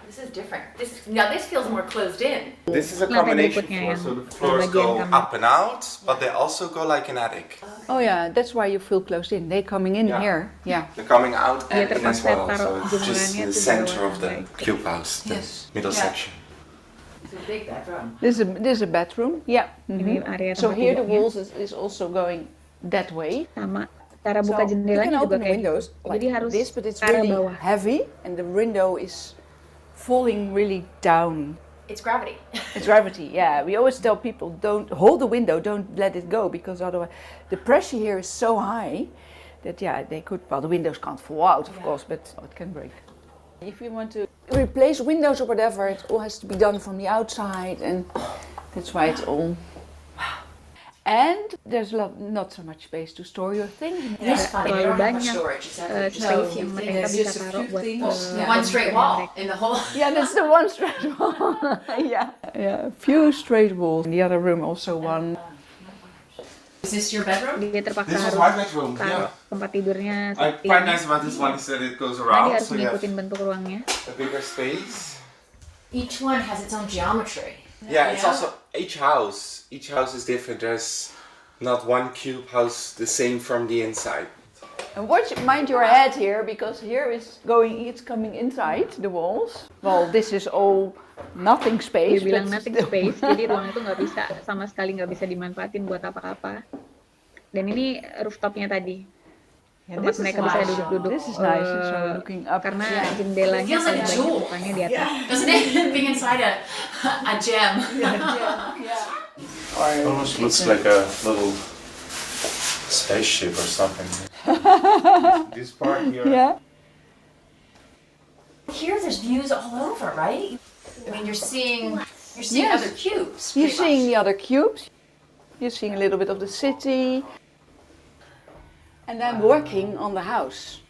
This is different. This feels more closed in. This is a Lantai combination berikutnya floor, yang so the floors bagian go kamar. up and out, but they also go like an attic. Oh yeah, that's why you feel closed in. They coming in Yeah. here. Yeah. They're coming out Dia and in as terpaksa well, taruh so it's just jemurannya in the tuh di center bawah of the lantai. cube house, the Yes. middle Yeah. section. It's a big bedroom. This is a bedroom. Yeah. Ini Mhm. area So tempat here the tidurnya. walls is also going that way. Sama cara buka So you jendelanya can juga open the kayak windows gitu. like Jadi harus this, but it's ke arah really bawah. heavy, and the window is falling really down. It's gravity. It's gravity, yeah. We always tell people, don't hold the window, don't let it go, because otherwise the pressure here is so high that, yeah, they could, well, the windows can't fall out, of course, but it can break. If you want to replace windows or whatever, it all has to be done from the outside, and that's why it's all... And there's not so much space to store your things. That's funny. terlalu They don't have much banyak, storage. Exactly. space So yang mereka there's bisa just a taruh few buat things. one barang straight barang wall mereka. in the whole. Yeah, that's the one straight wall. Yeah, a few straight walls. In the other room also one. Is this your bedroom? Dia terpaksa This is harus my bedroom, taruh yeah. tempat tidurnya seperti Quite ini. nice about this one is that it goes Nah, dia around, harus so you have ngikutin bentuk ruangnya. a bigger space. Each one has its own geometry. Yeah, it's Yeah. also each house is different. There's not one cube house the same from the inside. And mind your head here, because here it's coming inside the walls. Well, this is all nothing space. Dia bilang but nothing still- space, jadi ruang itu nggak bisa, sama sekali nggak bisa dimanfaatin buat apa-apa. Dan ini rooftopnya tadi, Yeah, tempat mereka bisa duduk-duduk. This is nice. So looking up. Karena Yeah. jendelanya Feels like paling a banyak jewel. bukannya di atas. Doesn't it? Being inside a gem. Almost looks like a little spaceship or something. This part here. Yeah. Here, there's views all over, right? I mean, you're seeing Yes. other cubes. You're pretty seeing much. the other cubes. You're seeing a little bit of the city. And then working on the house.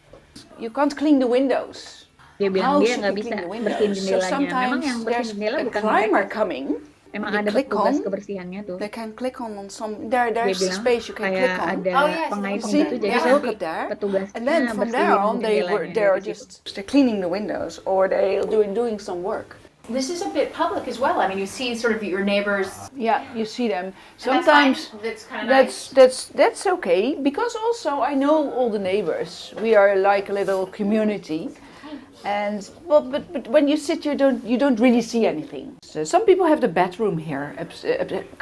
You can't clean the windows. Dia bilang dia House nggak to bisa clean the windows. bersihin So jendelanya. Memang sometimes yang bersihin there's jendela a bukan climber mereka. coming. Memang You ada click petugas on, kebersihannya tuh. They can click on some. Dia There's a bilang space you can click kayak on. ada Oh, yes, pengaitong See, gitu, jadi there's a nanti hook up there. petugasnya And then from there bersihin on, jendelanya they're dari situ. just they're cleaning the windows or they're doing some work. This is a bit public as well. I mean, you see sort of your neighbors. Yeah, you see them. And that's fine. Sometimes That's kind of nice. that's okay, because also I know all the neighbors. We are like a little community, and well, but when you sit, you don't really see anything. So some people have the bedroom here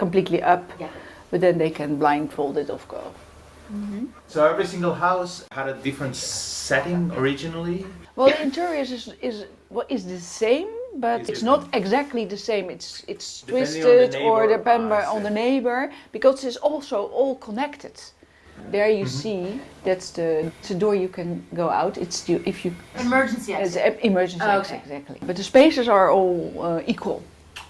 completely up, Yeah. but then they can blindfold it, of course. So every single house had a different setting originally. Well, the interior is the same, but it's not exactly the same. It's Depending on the twisted or neighbor. depending Ah, I on the see. neighbor, because it's also all connected. There you see that's the door you can go out. If you Emergency it's exit. an emergency Oh, exit, okay. exactly. But the spaces are all equal.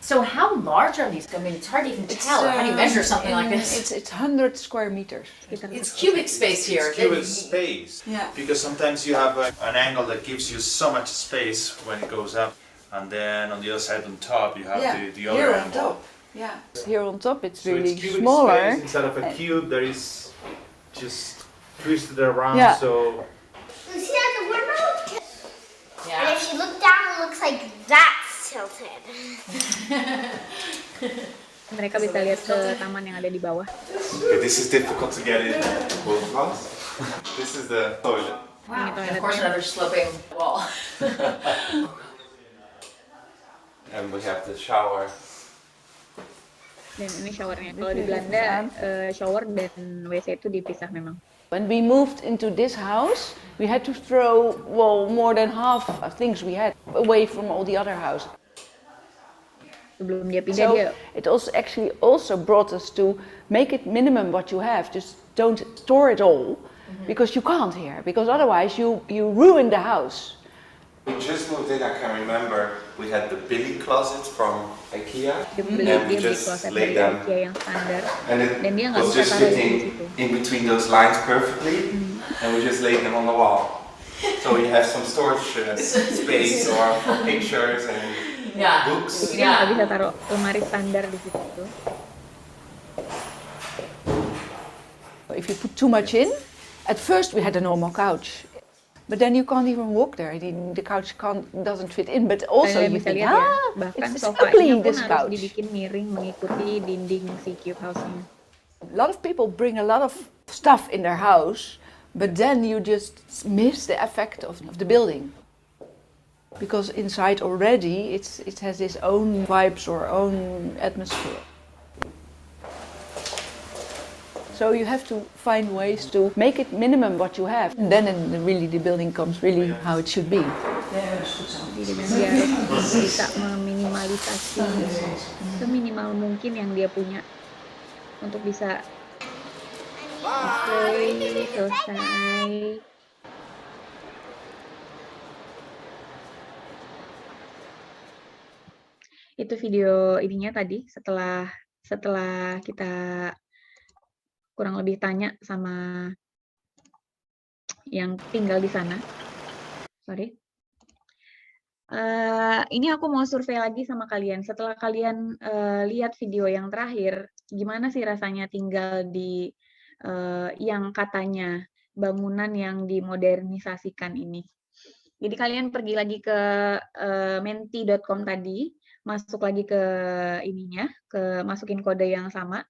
So how large are these? I mean, it's hard to even tell. How do you measure something like this? It's 100 square meters. It's cubic space here. It's cubic space. Yeah. Because sometimes you have an angle that gives you so much space when it goes up, and then on the other side on top you have the other here on angle. top. Yeah. Here on top it's So really it's cubic smaller. space instead of a cube that is just twisted around. Yeah. So You see at the window? And Yeah. if you look down, it looks like that's tilted. Mereka bisa lihat ke taman yang ada di bawah. Okay, this is difficult to get in both of us. This is the toilet. Wow. And of course, another sloping wall. And we have the shower. Dan ini showernya. Kalau di Belanda, shower dan WC itu dipisah memang. When we moved into this house, we had to throw more than half of things we had away from all the other houses. Sebelum dia pindah, So dia it also brought us to make it minimum what you have. Just don't store it all, because you can't here. Because otherwise you ruin the house. We just moved in, I can remember we had the Billy closet from IKEA. dia And we beli just kloset laid dari them. IKEA yang standar. And it Dan dia nggak was bisa just taruh di fitting situ. in between those lines perfectly. And we just laid them on the wall. So we have some storage space or for pictures and Yeah. books. Jadi dia nggak bisa taruh lemari standar di situ. If you put too much in, at first we had a normal couch. But then you can't even walk there. The couch doesn't fit in. But also Kalian you bisa think, lihat ya, bahkan it's sofanya ugly pun this harus couch. dibikin miring mengikuti dinding si cube house-nya. A lot of people bring a lot of stuff in their house, but then you just miss the effect of the building. Because inside already it has its own vibes or own atmosphere. So you have to find ways to make it minimum what you have. And then really the building comes really how it should be. Jadi dengan dia harus bisa meminimalisasi seminimal mungkin yang dia punya untuk bisa selesai. Itu video ininya tadi setelah kita kurang lebih tanya sama yang tinggal di sana. Sorry. Ini aku mau survei lagi sama kalian. Setelah kalian lihat video yang terakhir, gimana sih rasanya tinggal di yang katanya bangunan yang dimodernisasikan ini? Jadi kalian pergi lagi ke menti.com tadi, masuk lagi ke ininya, masukin kode yang sama.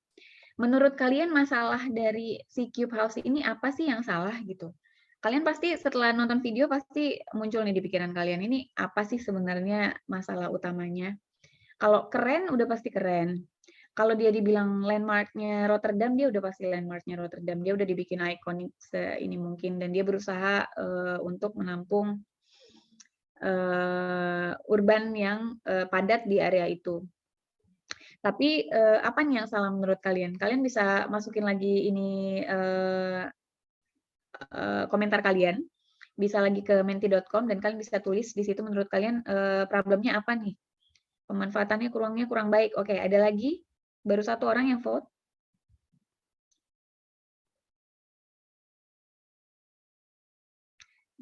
Menurut kalian masalah dari si cube house ini apa sih yang salah gitu? Kalian pasti setelah nonton video pasti muncul nih di pikiran kalian, ini apa sih sebenarnya masalah utamanya? Kalau keren udah pasti keren. Kalau dia dibilang landmark-nya Rotterdam, dia udah pasti landmark-nya Rotterdam. Dia udah dibikin ikonik seini mungkin dan dia berusaha untuk menampung urban yang padat di area itu. Tapi apa nih yang salah menurut kalian? Kalian bisa masukin lagi ini komentar kalian, bisa lagi ke menti.com dan kalian bisa tulis di situ menurut kalian problemnya apa nih? Pemanfaatannya kurang baik. Oke, ada lagi? Baru 1 orang yang vote.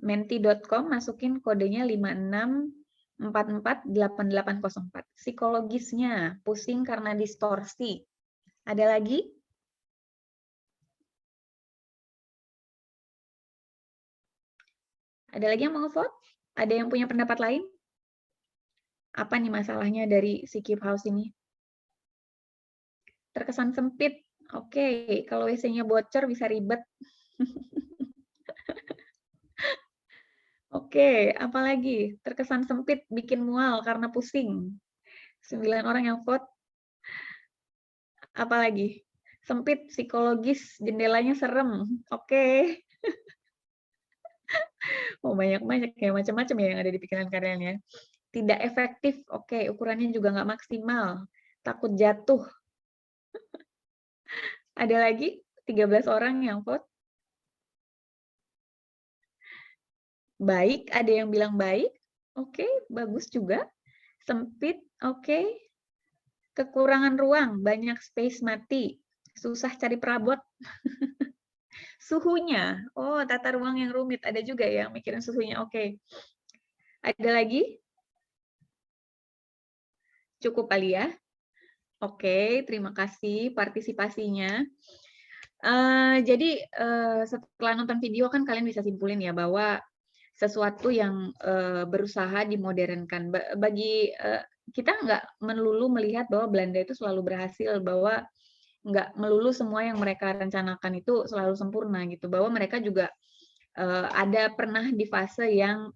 Menti.com masukin kodenya 56448804. Psikologisnya, pusing karena distorsi. Ada lagi? Ada lagi yang mau vote? Ada yang punya pendapat lain? Apa nih masalahnya dari si Keep House ini? Terkesan sempit. Oke, kalau WC-nya bocor bisa ribet. Oke, apalagi? Terkesan sempit, bikin mual karena pusing. 9 orang yang vote. Apalagi? Sempit, psikologis, jendelanya serem. Oke. Oh, banyak-banyak ya, macam-macam ya yang ada di pikiran kalian ya. Tidak efektif, oke, ukurannya juga nggak maksimal. Takut jatuh. Ada lagi 13 orang yang vote. Baik, ada yang bilang baik. Oke, bagus juga. Sempit, oke. Kekurangan ruang, banyak space mati. Susah cari perabot. Suhunya, oh tata ruang yang rumit. Ada juga yang mikirin suhunya, oke. Ada lagi? Cukup kali ya? Oke, terima kasih partisipasinya. Jadi setelah nonton video kan kalian bisa simpulin ya bahwa sesuatu yang berusaha dimodernkan. Bagi kita nggak melulu melihat bahwa Belanda itu selalu berhasil, bahwa nggak melulu semua yang mereka rencanakan itu selalu sempurna gitu. Bahwa mereka juga ada pernah di fase yang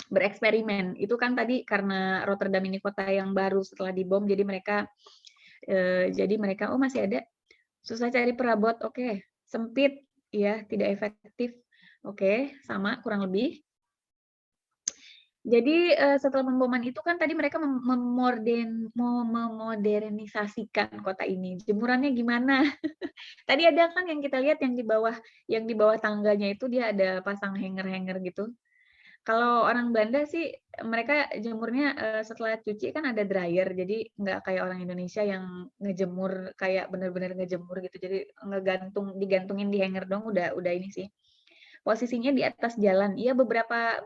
bereksperimen. Itu kan tadi karena Rotterdam ini kota yang baru setelah dibom, jadi mereka oh masih ada. Susah cari perabot, oke. Sempit, ya tidak efektif. Oke, sama kurang lebih. Jadi setelah pemboman itu kan tadi mereka memodernisasikan kota ini. Jemurannya gimana? Tadi ada kan yang kita lihat yang di bawah tangganya itu dia ada pasang hanger-hanger gitu. Kalau orang Belanda sih mereka jemurnya setelah cuci kan ada dryer, jadi nggak kayak orang Indonesia yang ngejemur kayak bener-bener ngejemur gitu. Jadi digantungin di hanger dong udah ini sih. Posisinya di atas jalan. Iya beberapa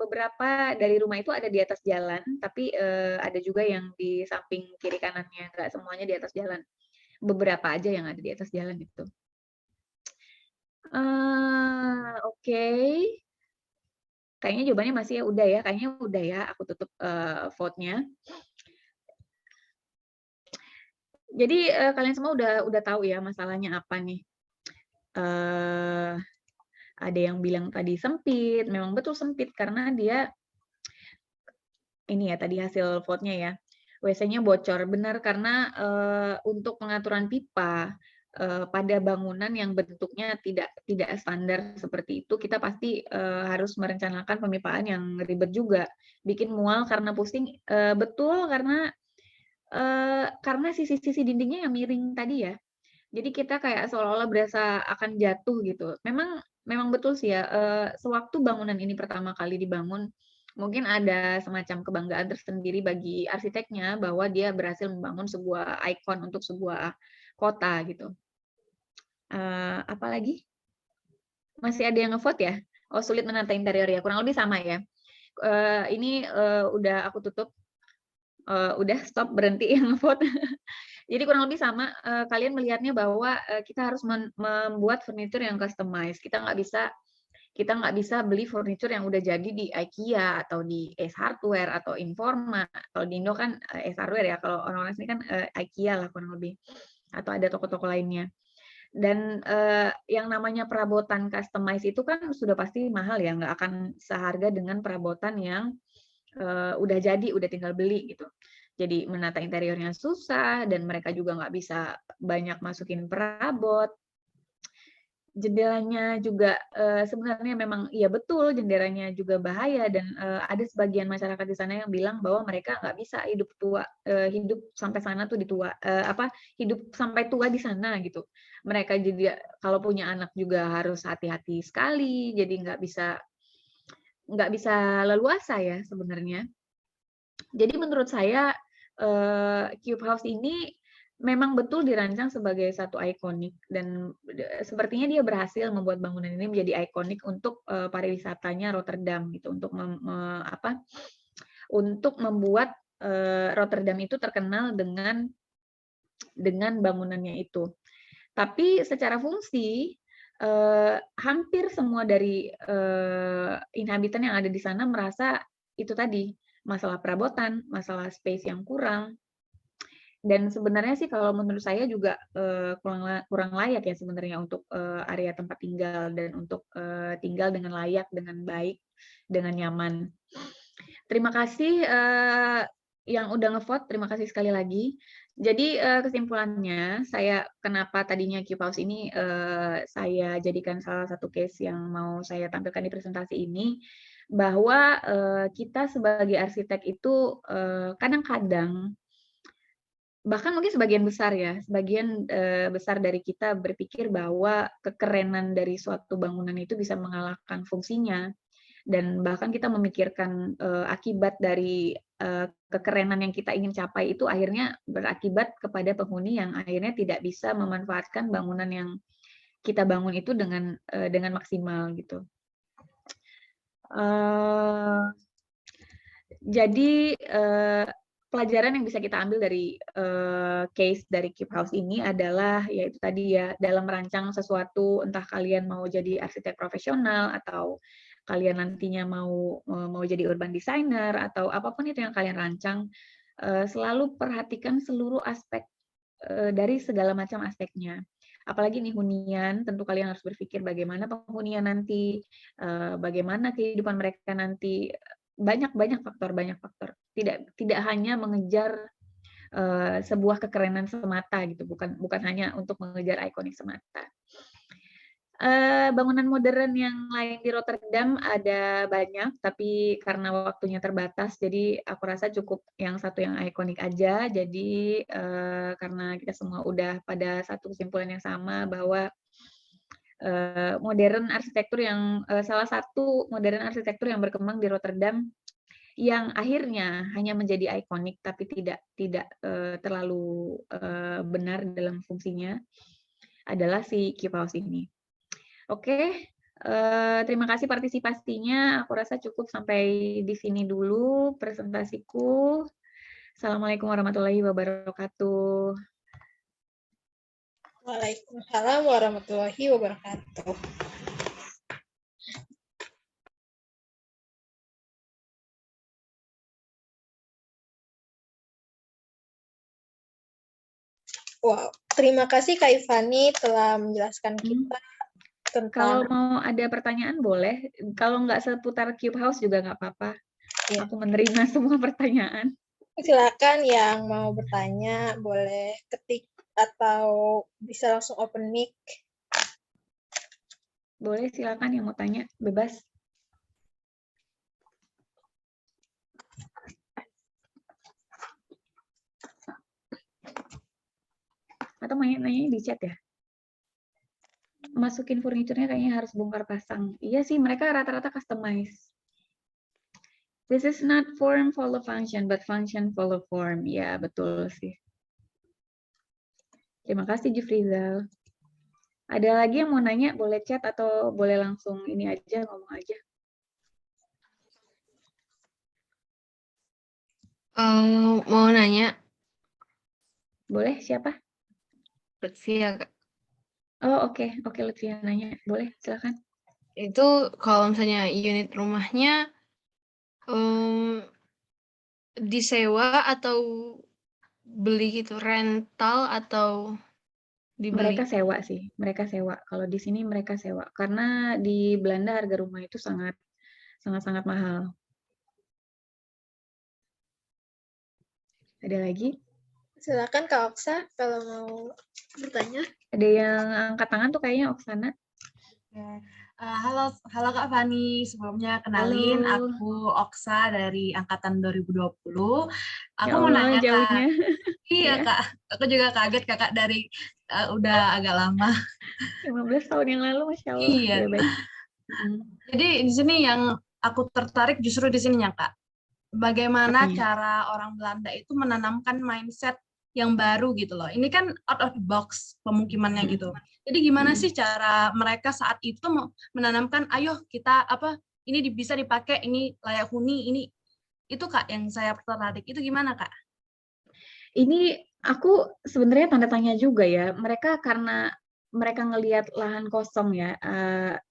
dari rumah itu ada di atas jalan, tapi ada juga yang di samping kiri kanannya, nggak semuanya di atas jalan. Beberapa aja yang ada di atas jalan itu. Oke. Kayaknya jawabannya masih ya udah ya, kayaknya udah ya, aku tutup vote-nya. Jadi kalian semua udah tahu ya masalahnya apa nih. Ada yang bilang tadi sempit, memang betul sempit karena dia ini ya tadi hasil vote-nya ya. WC-nya bocor, benar karena untuk pengaturan pipa pada bangunan yang bentuknya tidak standar seperti itu, kita pasti harus merencanakan pemipaan yang ribet juga, bikin mual karena pusing, betul karena sisi-sisi dindingnya yang miring tadi ya. Jadi kita kayak seolah-olah berasa akan jatuh gitu. Memang betul sih ya, sewaktu bangunan ini pertama kali dibangun, mungkin ada semacam kebanggaan tersendiri bagi arsiteknya bahwa dia berhasil membangun sebuah ikon untuk sebuah kota gitu. Apalagi? Masih ada yang ngevote ya? Oh, sulit menata interior ya, kurang lebih sama ya. Ini udah aku tutup. Udah stop, berhenti yang ngevote. Jadi kurang lebih sama, kalian melihatnya bahwa kita harus membuat furniture yang customized. Kita nggak bisa beli furniture yang udah jadi di IKEA atau di Ace Hardware atau Informa. Kalau di Indo kan Ace Hardware ya, kalau orang-orang sini kan IKEA lah kurang lebih. Atau ada toko-toko lainnya. Dan yang namanya perabotan customize itu kan sudah pasti mahal ya, nggak akan seharga dengan perabotan yang udah jadi, udah tinggal beli gitu. Jadi menata interiornya susah dan mereka juga nggak bisa banyak masukin perabot. Jendelanya juga sebenarnya memang iya betul jendelanya juga bahaya dan ada sebagian masyarakat di sana yang bilang bahwa mereka nggak bisa hidup tua hidup sampai sana tuh hidup sampai tua di sana gitu. Mereka juga kalau punya anak juga harus hati-hati sekali, jadi nggak bisa leluasa ya sebenarnya. Jadi menurut saya Cube House ini memang betul dirancang sebagai satu ikonik dan sepertinya dia berhasil membuat bangunan ini menjadi ikonik untuk pariwisatanya Rotterdam gitu, untuk membuat Rotterdam itu terkenal dengan bangunannya itu. Tapi secara fungsi hampir semua dari inhabitan yang ada di sana merasa itu tadi masalah perabotan, masalah space yang kurang. Dan sebenarnya sih kalau menurut saya juga kurang layak ya sebenarnya untuk area tempat tinggal dan untuk tinggal dengan layak, dengan baik, dengan nyaman. Terima kasih yang udah ngevote, terima kasih sekali lagi. Jadi kesimpulannya, saya kenapa tadinya Cube House ini saya jadikan salah satu case yang mau saya tampilkan di presentasi ini, bahwa kita sebagai arsitek itu kadang-kadang bahkan mungkin sebagian besar dari kita berpikir bahwa kekerenan dari suatu bangunan itu bisa mengalahkan fungsinya, dan bahkan kita memikirkan akibat dari kekerenan yang kita ingin capai itu akhirnya berakibat kepada penghuni yang akhirnya tidak bisa memanfaatkan bangunan yang kita bangun itu dengan maksimal gitu. Jadi pelajaran yang bisa kita ambil dari case dari Cube House ini adalah yaitu tadi ya, dalam merancang sesuatu, entah kalian mau jadi arsitek profesional atau kalian nantinya mau jadi urban designer atau apapun itu yang kalian rancang, selalu perhatikan seluruh aspek dari segala macam aspeknya. Apalagi nih hunian, tentu kalian harus berpikir bagaimana penghunian nanti, bagaimana kehidupan mereka nanti, banyak faktor. Tidak hanya mengejar sebuah kekerenan semata gitu, bukan hanya untuk mengejar ikonik semata. Bangunan modern yang lain di Rotterdam ada banyak, tapi karena waktunya terbatas, jadi aku rasa cukup yang satu yang ikonik aja. Jadi karena kita semua udah pada satu kesimpulan yang sama bahwa salah satu modern arsitektur yang berkembang di Rotterdam yang akhirnya hanya menjadi ikonik tapi tidak terlalu benar dalam fungsinya adalah si Cube House ini. Oke, terima kasih partisipasinya. Aku rasa cukup sampai di sini dulu presentasiku. Assalamualaikum warahmatullahi wabarakatuh. Waalaikumsalam warahmatullahi wabarakatuh. Wow, terima kasih Kak Ivani telah menjelaskan kita tentang... Kalau mau ada pertanyaan boleh, kalau nggak seputar Cube House juga nggak apa-apa. Ya. Aku menerima semua pertanyaan. Silakan yang mau bertanya boleh ketik atau bisa langsung open mic. Boleh, silakan yang mau tanya, bebas. Atau nanya di chat ya? Masukin furniturnya kayaknya harus bongkar pasang. Iya sih, mereka rata-rata customize. This is not form follow function, but function follow form. Ya, betul sih. Terima kasih, Jufrizal. Ada lagi yang mau nanya? Boleh chat atau boleh langsung ini aja, ngomong aja. Mau nanya. Boleh, siapa? Lutfia, Kak. Oh, oke, Lutfia nanya. Boleh, silakan. Itu kalau misalnya unit rumahnya disewa atau beli gitu, rental atau dibeli? Mereka sewa sih, mereka sewa. Kalau di sini mereka sewa, karena di Belanda harga rumah itu sangat mahal. Ada lagi? Silakan Kak Oksa kalau mau bertanya. Ada yang angkat tangan tuh kayaknya Oksana. Halo Kak Fani, sebelumnya kenalin Halo. aku Oksa dari angkatan 2020. Aku Ya mau Allah, nanya jauhnya. Kak, iya Ya. Kak, aku juga kaget Kakak dari udah agak lama. 15 tahun yang lalu, Masya Allah. Iya. Ya, baik. Jadi di sini yang aku tertarik justru di sininya Kak. Bagaimana Apanya? cara orang Belanda itu menanamkan mindset yang baru gitu loh. Ini kan out of the box pemukimannya gitu. Jadi gimana sih cara mereka saat itu menanamkan, ayo kita ini bisa dipakai, ini layak huni, ini itu Kak yang saya tertarik. Itu gimana Kak? Ini aku sebenarnya tanda tanya juga ya. Mereka karena mereka ngelihat lahan kosong ya.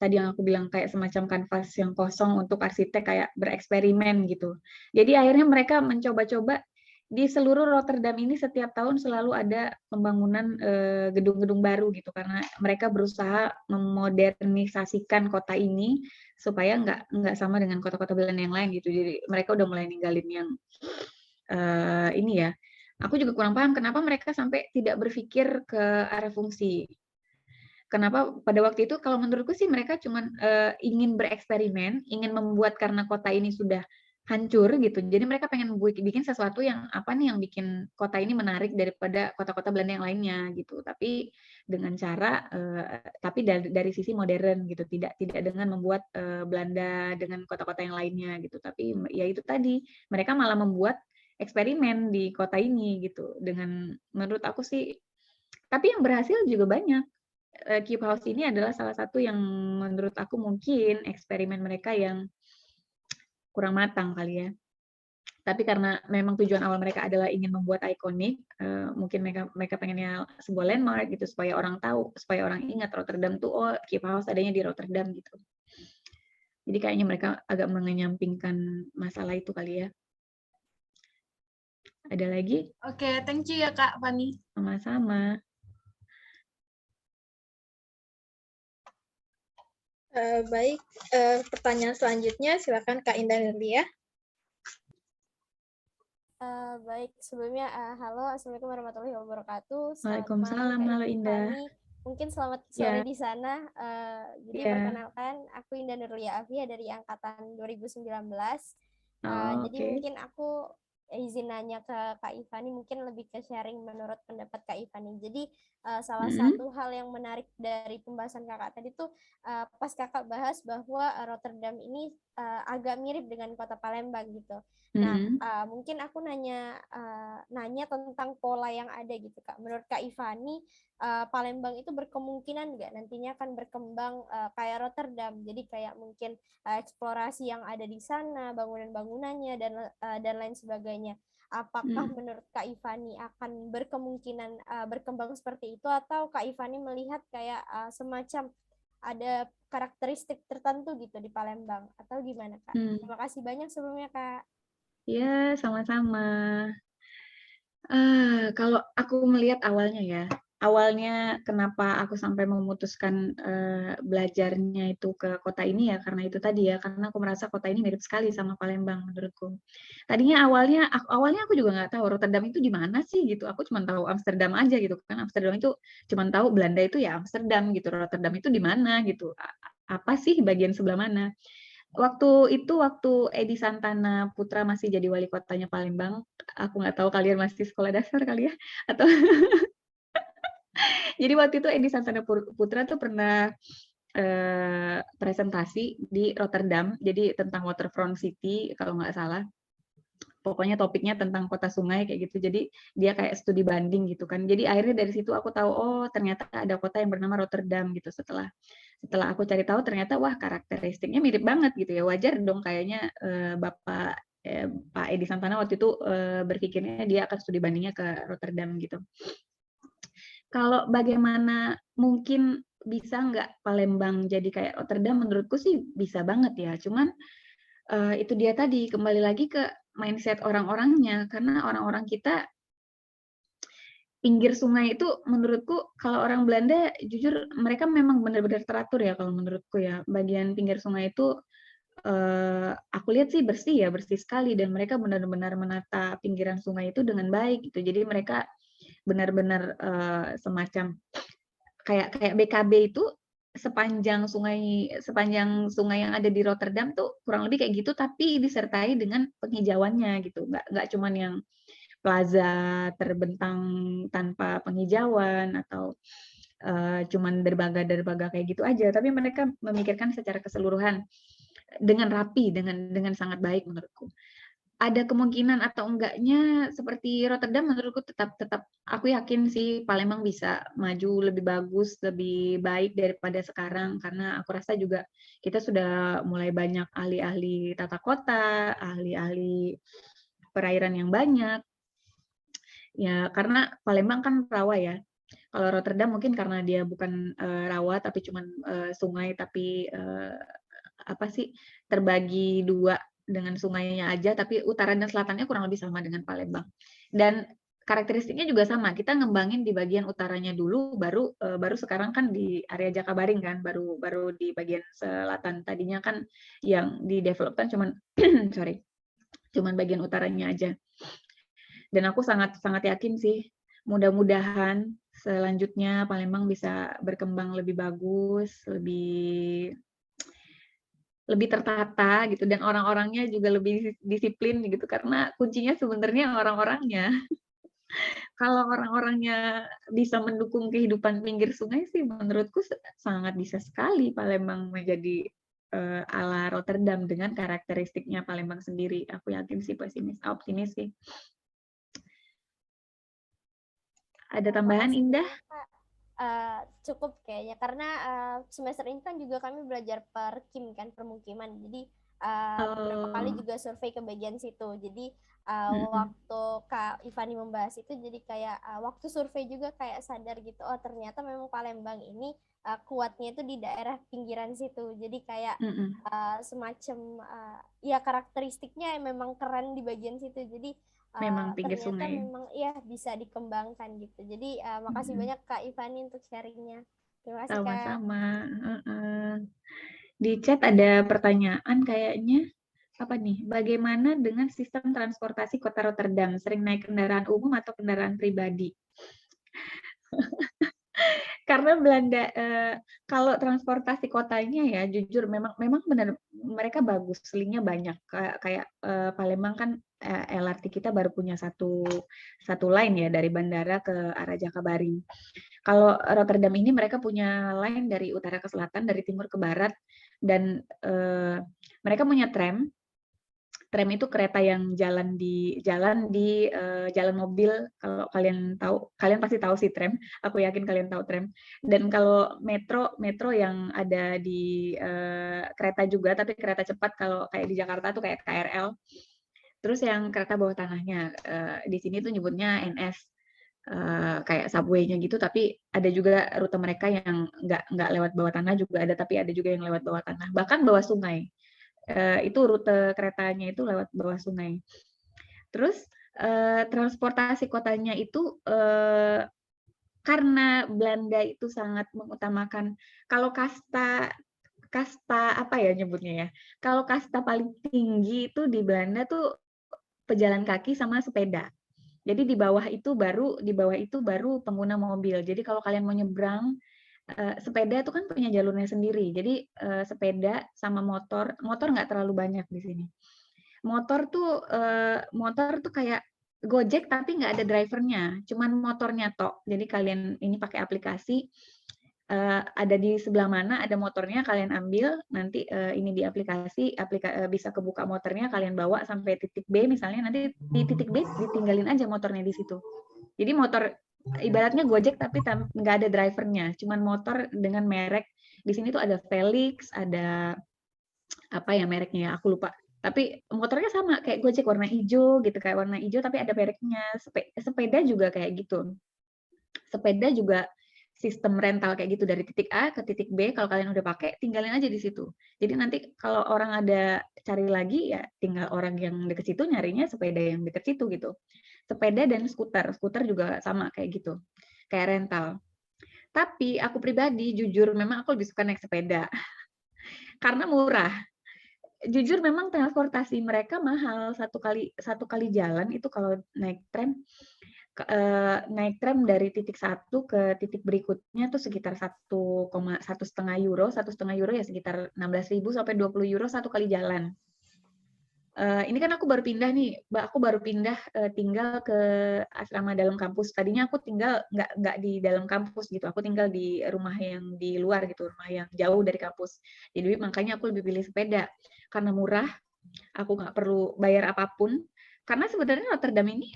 Tadi yang aku bilang kayak semacam kanvas yang kosong untuk arsitek kayak bereksperimen gitu. Jadi akhirnya mereka mencoba-coba di seluruh Rotterdam ini setiap tahun selalu ada pembangunan gedung-gedung baru gitu karena mereka berusaha memodernisasikan kota ini supaya nggak sama dengan kota-kota Belanda yang lain gitu. Jadi mereka udah mulai ninggalin yang ini ya. Aku juga kurang paham kenapa mereka sampai tidak berpikir ke arah fungsi. Kenapa pada waktu itu kalau menurutku sih mereka cuma ingin bereksperimen, ingin membuat karena kota ini sudah hancur gitu. Jadi mereka pengen bikin sesuatu yang apa nih yang bikin kota ini menarik daripada kota-kota Belanda yang lainnya gitu. Tapi dengan cara tapi dari sisi modern gitu, tidak dengan membuat Belanda dengan kota-kota yang lainnya gitu. Tapi ya itu tadi, mereka malah membuat eksperimen di kota ini gitu. Dengan menurut aku sih, tapi yang berhasil juga banyak. Keep House ini adalah salah satu yang menurut aku mungkin eksperimen mereka yang kurang matang kali ya. Tapi karena memang tujuan awal mereka adalah ingin membuat ikonik, mungkin mereka pengennya sebuah landmark gitu supaya orang tahu, supaya orang ingat Rotterdam tuh oh Keep House adanya di Rotterdam gitu. Jadi kayaknya mereka agak mengenyampingkan masalah itu kali ya. Ada lagi? Oke, thank you ya Kak Fani. Sama-sama. Baik, pertanyaan selanjutnya silakan Kak Indah Nurlia. Baik, sebelumnya halo, Assalamualaikum warahmatullahi wabarakatuh. Waalaikumsalam, halo Indah. Mungkin selamat sore di sana. Jadi perkenalkan, aku Indah Nurlia Afia dari angkatan 2019. Jadi mungkin aku izin nanya ke Kak Ivani, mungkin lebih ke sharing menurut pendapat Kak Ivani. Jadi salah satu hal yang menarik dari pembahasan kakak tadi tuh pas kakak bahas bahwa Rotterdam ini agak mirip dengan kota Palembang gitu. Nah, mungkin aku nanya tentang pola yang ada gitu Kak. Menurut Kak Ivani, Palembang itu berkemungkinan nggak nantinya akan berkembang kayak Rotterdam? Jadi kayak mungkin eksplorasi yang ada di sana, bangunan-bangunannya dan lain sebagainya. Apakah menurut Kak Ivani akan berkemungkinan berkembang seperti itu, atau Kak Ivani melihat kayak semacam ada karakteristik tertentu gitu di Palembang, atau gimana Kak? Terima kasih banyak sebelumnya Kak. Ya, sama-sama. Kalau aku melihat awalnya kenapa aku sampai memutuskan belajarnya itu ke kota ini ya, karena itu tadi ya, karena aku merasa kota ini mirip sekali sama Palembang menurutku. Tadinya awalnya aku juga nggak tahu Rotterdam itu di mana sih gitu, aku cuma tahu Amsterdam aja gitu kan, Amsterdam itu cuma tahu Belanda itu ya Amsterdam gitu, Rotterdam itu di mana gitu, apa sih bagian sebelah mana. Waktu Edi Santana Putra masih jadi wali kotanya Palembang, aku nggak tahu kalian masih sekolah dasar kali ya, atau jadi waktu itu Edi Santana Putra tuh pernah presentasi di Rotterdam, jadi tentang waterfront city kalau nggak salah. Pokoknya topiknya tentang kota sungai kayak gitu. Jadi dia kayak studi banding gitu kan. Jadi akhirnya dari situ aku tahu oh ternyata ada kota yang bernama Rotterdam gitu. Setelah aku cari tahu ternyata wah karakteristiknya mirip banget gitu ya. Wajar dong kayaknya Pak Edi Santana waktu itu berpikirnya dia akan studi bandingnya ke Rotterdam gitu. Kalau bagaimana mungkin bisa nggak Palembang jadi kayak Rotterdam, menurutku sih bisa banget ya. Cuman itu dia tadi, kembali lagi ke mindset orang-orangnya. Karena orang-orang kita pinggir sungai itu menurutku kalau orang Belanda jujur mereka memang benar-benar teratur ya kalau menurutku ya. Bagian pinggir sungai itu aku lihat sih bersih sekali dan mereka benar-benar menata pinggiran sungai itu dengan baik gitu. Jadi mereka benar-benar semacam kayak BKB itu sepanjang sungai yang ada di Rotterdam tuh kurang lebih kayak gitu, tapi disertai dengan penghijauannya gitu. Nggak cuman yang plaza terbentang tanpa penghijauan atau cuman derbaga kayak gitu aja, tapi mereka memikirkan secara keseluruhan dengan rapi, dengan sangat baik menurutku. Ada kemungkinan atau enggaknya seperti Rotterdam, menurutku tetap aku yakin sih Palembang bisa maju lebih bagus, lebih baik daripada sekarang, karena aku rasa juga kita sudah mulai banyak ahli-ahli tata kota, ahli-ahli perairan yang banyak. Ya, karena Palembang kan rawa ya. Kalau Rotterdam mungkin karena dia bukan rawa tapi cuman sungai, tapi terbagi dua dengan sungainya aja, tapi utara dan selatannya kurang lebih sama dengan Palembang. Dan karakteristiknya juga sama, kita ngembangin di bagian utaranya dulu, baru sekarang kan di area Jakabaring kan, baru di bagian selatan. Tadinya kan yang di develop kan cuman cuman bagian utaranya aja. Dan aku sangat yakin sih, mudah-mudahan selanjutnya Palembang bisa berkembang lebih bagus, lebih tertata gitu, dan orang-orangnya juga lebih disiplin gitu, karena kuncinya sebenarnya orang-orangnya. Kalau orang-orangnya bisa mendukung kehidupan pinggir sungai sih menurutku sangat bisa sekali Palembang menjadi ala Rotterdam dengan karakteristiknya Palembang sendiri. Aku yakin sih, optimis sih. Ada tambahan, Indah? Cukup kayaknya, karena semester ini kan juga kami belajar perkim kan, permukiman. Jadi beberapa kali juga survei ke bagian situ. Jadi waktu Kak Ivani membahas itu, jadi kayak waktu survei juga kayak sadar gitu, oh ternyata memang Palembang ini kuatnya itu di daerah pinggiran situ. Jadi kayak semacam ya karakteristiknya memang keren di bagian situ. Jadi memang pinggir ternyata sungai. memang ya bisa dikembangkan gitu. Jadi makasih banyak Kak Ivani untuk sharingnya. Terima kasih Kak. Sama-sama. Di chat ada pertanyaan kayaknya. Apa nih? Bagaimana dengan sistem transportasi Kota Rotterdam? Sering naik kendaraan umum atau kendaraan pribadi? Karena Belanda, kalau transportasi kotanya ya jujur memang benar mereka bagus, linknya banyak. Kayak Palembang kan LRT kita baru punya satu line ya dari bandara ke arah Jakabaring. Kalau Rotterdam ini mereka punya line dari utara ke selatan, dari timur ke barat, dan mereka punya tram. Tram itu kereta yang jalan di jalan mobil. Kalau kalian pasti tahu sih tram. Aku yakin kalian tahu tram. Dan kalau metro yang ada di kereta juga, tapi kereta cepat kalau kayak di Jakarta tuh kayak KRL. Terus yang kereta bawah tanahnya di sini tuh nyebutnya NS. Kayak subway-nya gitu, tapi ada juga rute mereka yang nggak lewat bawah tanah juga ada, tapi ada juga yang lewat bawah tanah, bahkan bawah sungai. Itu rute keretanya itu lewat bawah sungai. Terus transportasi kotanya itu karena Belanda itu sangat mengutamakan, kalau kasta apa ya nyebutnya ya, kalau kasta paling tinggi itu di Belanda tuh pejalan kaki sama sepeda. Jadi di bawah itu baru pengguna mobil. Jadi kalau kalian mau nyebrang, sepeda itu kan punya jalurnya sendiri. Jadi sepeda sama motor nggak terlalu banyak di sini. Motor tuh kayak Gojek tapi nggak ada drivernya, cuman motornya tok. Jadi kalian ini pakai aplikasi, ada di sebelah mana ada motornya, kalian ambil, nanti ini di aplikasi bisa kebuka motornya, kalian bawa sampai titik B misalnya, nanti di titik B ditinggalin aja motornya di situ. Jadi motor ibaratnya Gojek tapi nggak ada drivernya, cuman motor dengan merek. Di sini tuh ada Felix, ada apa ya mereknya ya, aku lupa. Tapi motornya sama kayak Gojek, warna hijau gitu, kayak warna hijau tapi ada mereknya. Sepeda juga kayak gitu. Sepeda juga sistem rental kayak gitu, dari titik A ke titik B, kalau kalian udah pakai tinggalin aja di situ. Jadi nanti kalau orang ada cari lagi ya tinggal orang yang deket situ nyarinya sepeda yang deket situ gitu. Sepeda dan skuter juga sama kayak gitu, kayak rental. Tapi aku pribadi jujur memang aku lebih suka naik sepeda karena murah. Jujur memang transportasi mereka mahal, satu kali jalan itu kalau naik tram dari titik satu ke titik berikutnya tuh sekitar 1,5 euro ya sekitar 16.000 sampai 20 euro satu kali jalan. Ini kan aku baru pindah tinggal ke asrama dalam kampus. Tadinya aku tinggal nggak di dalam kampus gitu. Aku tinggal di rumah yang di luar gitu, rumah yang jauh dari kampus. Jadi makanya aku lebih pilih sepeda karena murah. Aku nggak perlu bayar apapun. Karena sebenarnya Rotterdam ini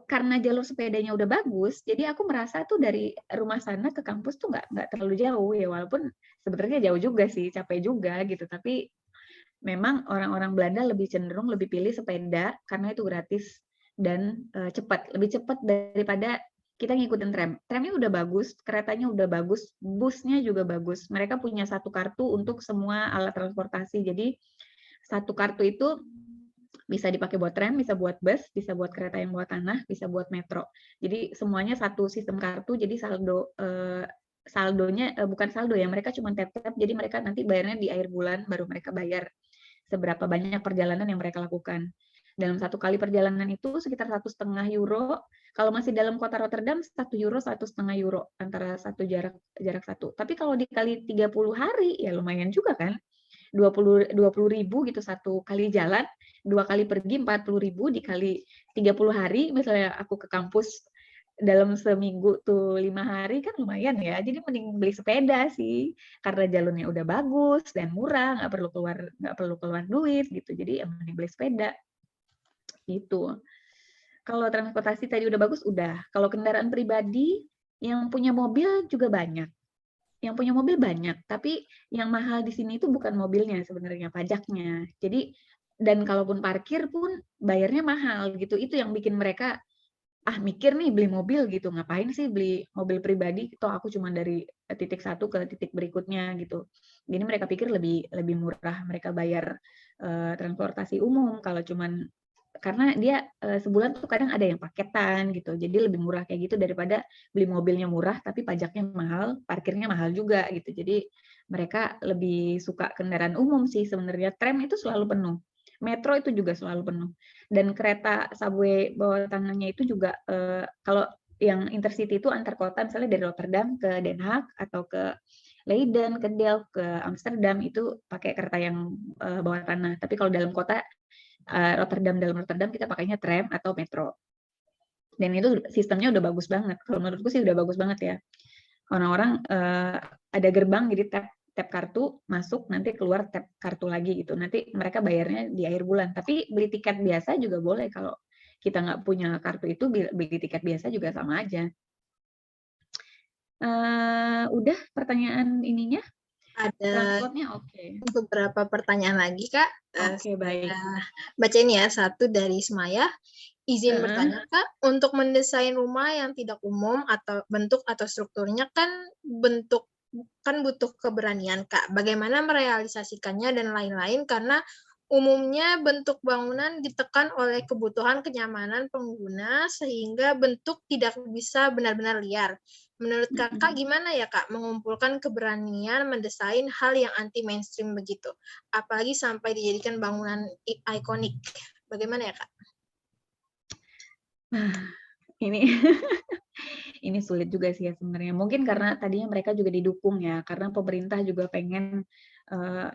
karena jalur sepedanya udah bagus, jadi aku merasa tuh dari rumah sana ke kampus tuh nggak terlalu jauh ya, walaupun sebenarnya jauh juga sih, capek juga gitu. Tapi memang orang-orang Belanda lebih cenderung lebih pilih sepeda karena itu gratis dan lebih cepat daripada kita ngikutin tram. Tramnya udah bagus, keretanya udah bagus, busnya juga bagus. Mereka punya satu kartu untuk semua alat transportasi. Jadi satu kartu itu bisa dipakai buat tram, bisa buat bus, bisa buat kereta yang bawah tanah, bisa buat metro. Jadi semuanya satu sistem kartu. Jadi saldonya bukan saldo ya, mereka cuma tap-tap. Jadi mereka nanti bayarnya di akhir bulan baru mereka bayar seberapa banyak perjalanan yang mereka lakukan. Dalam satu kali perjalanan itu sekitar 1,5 euro. Kalau masih dalam kota Rotterdam 1 euro, 1,5 euro antara satu jarak satu. Tapi kalau dikali 30 hari ya lumayan juga kan. 20.000 gitu satu kali jalan, 2 kali pergi 40.000 dikali 30 hari. Misalnya aku ke kampus dalam seminggu tuh 5 hari kan lumayan ya. Jadi mending beli sepeda sih karena jalurnya udah bagus dan murah, nggak perlu keluar duit gitu. Jadi mending beli sepeda gitu. Kalau transportasi tadi udah bagus, udah. Kalau kendaraan pribadi yang punya mobil juga banyak. Yang punya mobil banyak, tapi yang mahal di sini itu bukan mobilnya sebenarnya, pajaknya. Jadi dan kalaupun parkir pun bayarnya mahal gitu. Itu yang bikin mereka mikir nih beli mobil gitu. Ngapain sih beli mobil pribadi? Toh aku cuma dari titik satu ke titik berikutnya gitu. Jadi mereka pikir lebih murah mereka bayar transportasi umum kalau cuman karena dia sebulan tuh kadang ada yang paketan gitu, jadi lebih murah kayak gitu daripada beli mobilnya murah tapi pajaknya mahal, parkirnya mahal juga gitu. Jadi mereka lebih suka kendaraan umum sih sebenarnya. Tram itu selalu penuh, metro itu juga selalu penuh, dan kereta subway bawah tanahnya itu juga kalau yang intercity itu antar kota, misalnya dari Rotterdam ke Den Haag atau ke Leiden, ke Delft, ke Amsterdam itu pakai kereta yang bawah tanah. Tapi kalau dalam kota dalam Rotterdam kita pakainya tram atau metro. Dan itu sistemnya udah bagus banget. Kalau menurutku sih udah bagus banget ya. Orang-orang ada gerbang, jadi tap kartu masuk, nanti keluar tap kartu lagi gitu. Nanti mereka bayarnya di akhir bulan. Tapi beli tiket biasa juga boleh. Kalau kita nggak punya kartu itu, beli tiket biasa juga sama aja. Udah pertanyaan ininya? Ada beberapa pertanyaan lagi, Kak. Oke, baik. Baca ini ya, satu dari Semaya. Izin bertanya, Kak, untuk mendesain rumah yang tidak umum atau bentuk atau strukturnya kan butuh keberanian, Kak. Bagaimana merealisasikannya dan lain-lain karena umumnya bentuk bangunan ditekan oleh kebutuhan kenyamanan pengguna sehingga bentuk tidak bisa benar-benar liar. Menurut Kakak gimana ya, Kak, mengumpulkan keberanian mendesain hal yang anti mainstream begitu, apalagi sampai dijadikan bangunan ikonik. Bagaimana ya, Kak? Ini sulit juga sih ya sebenarnya. Mungkin karena tadinya mereka juga didukung ya, karena pemerintah juga pengen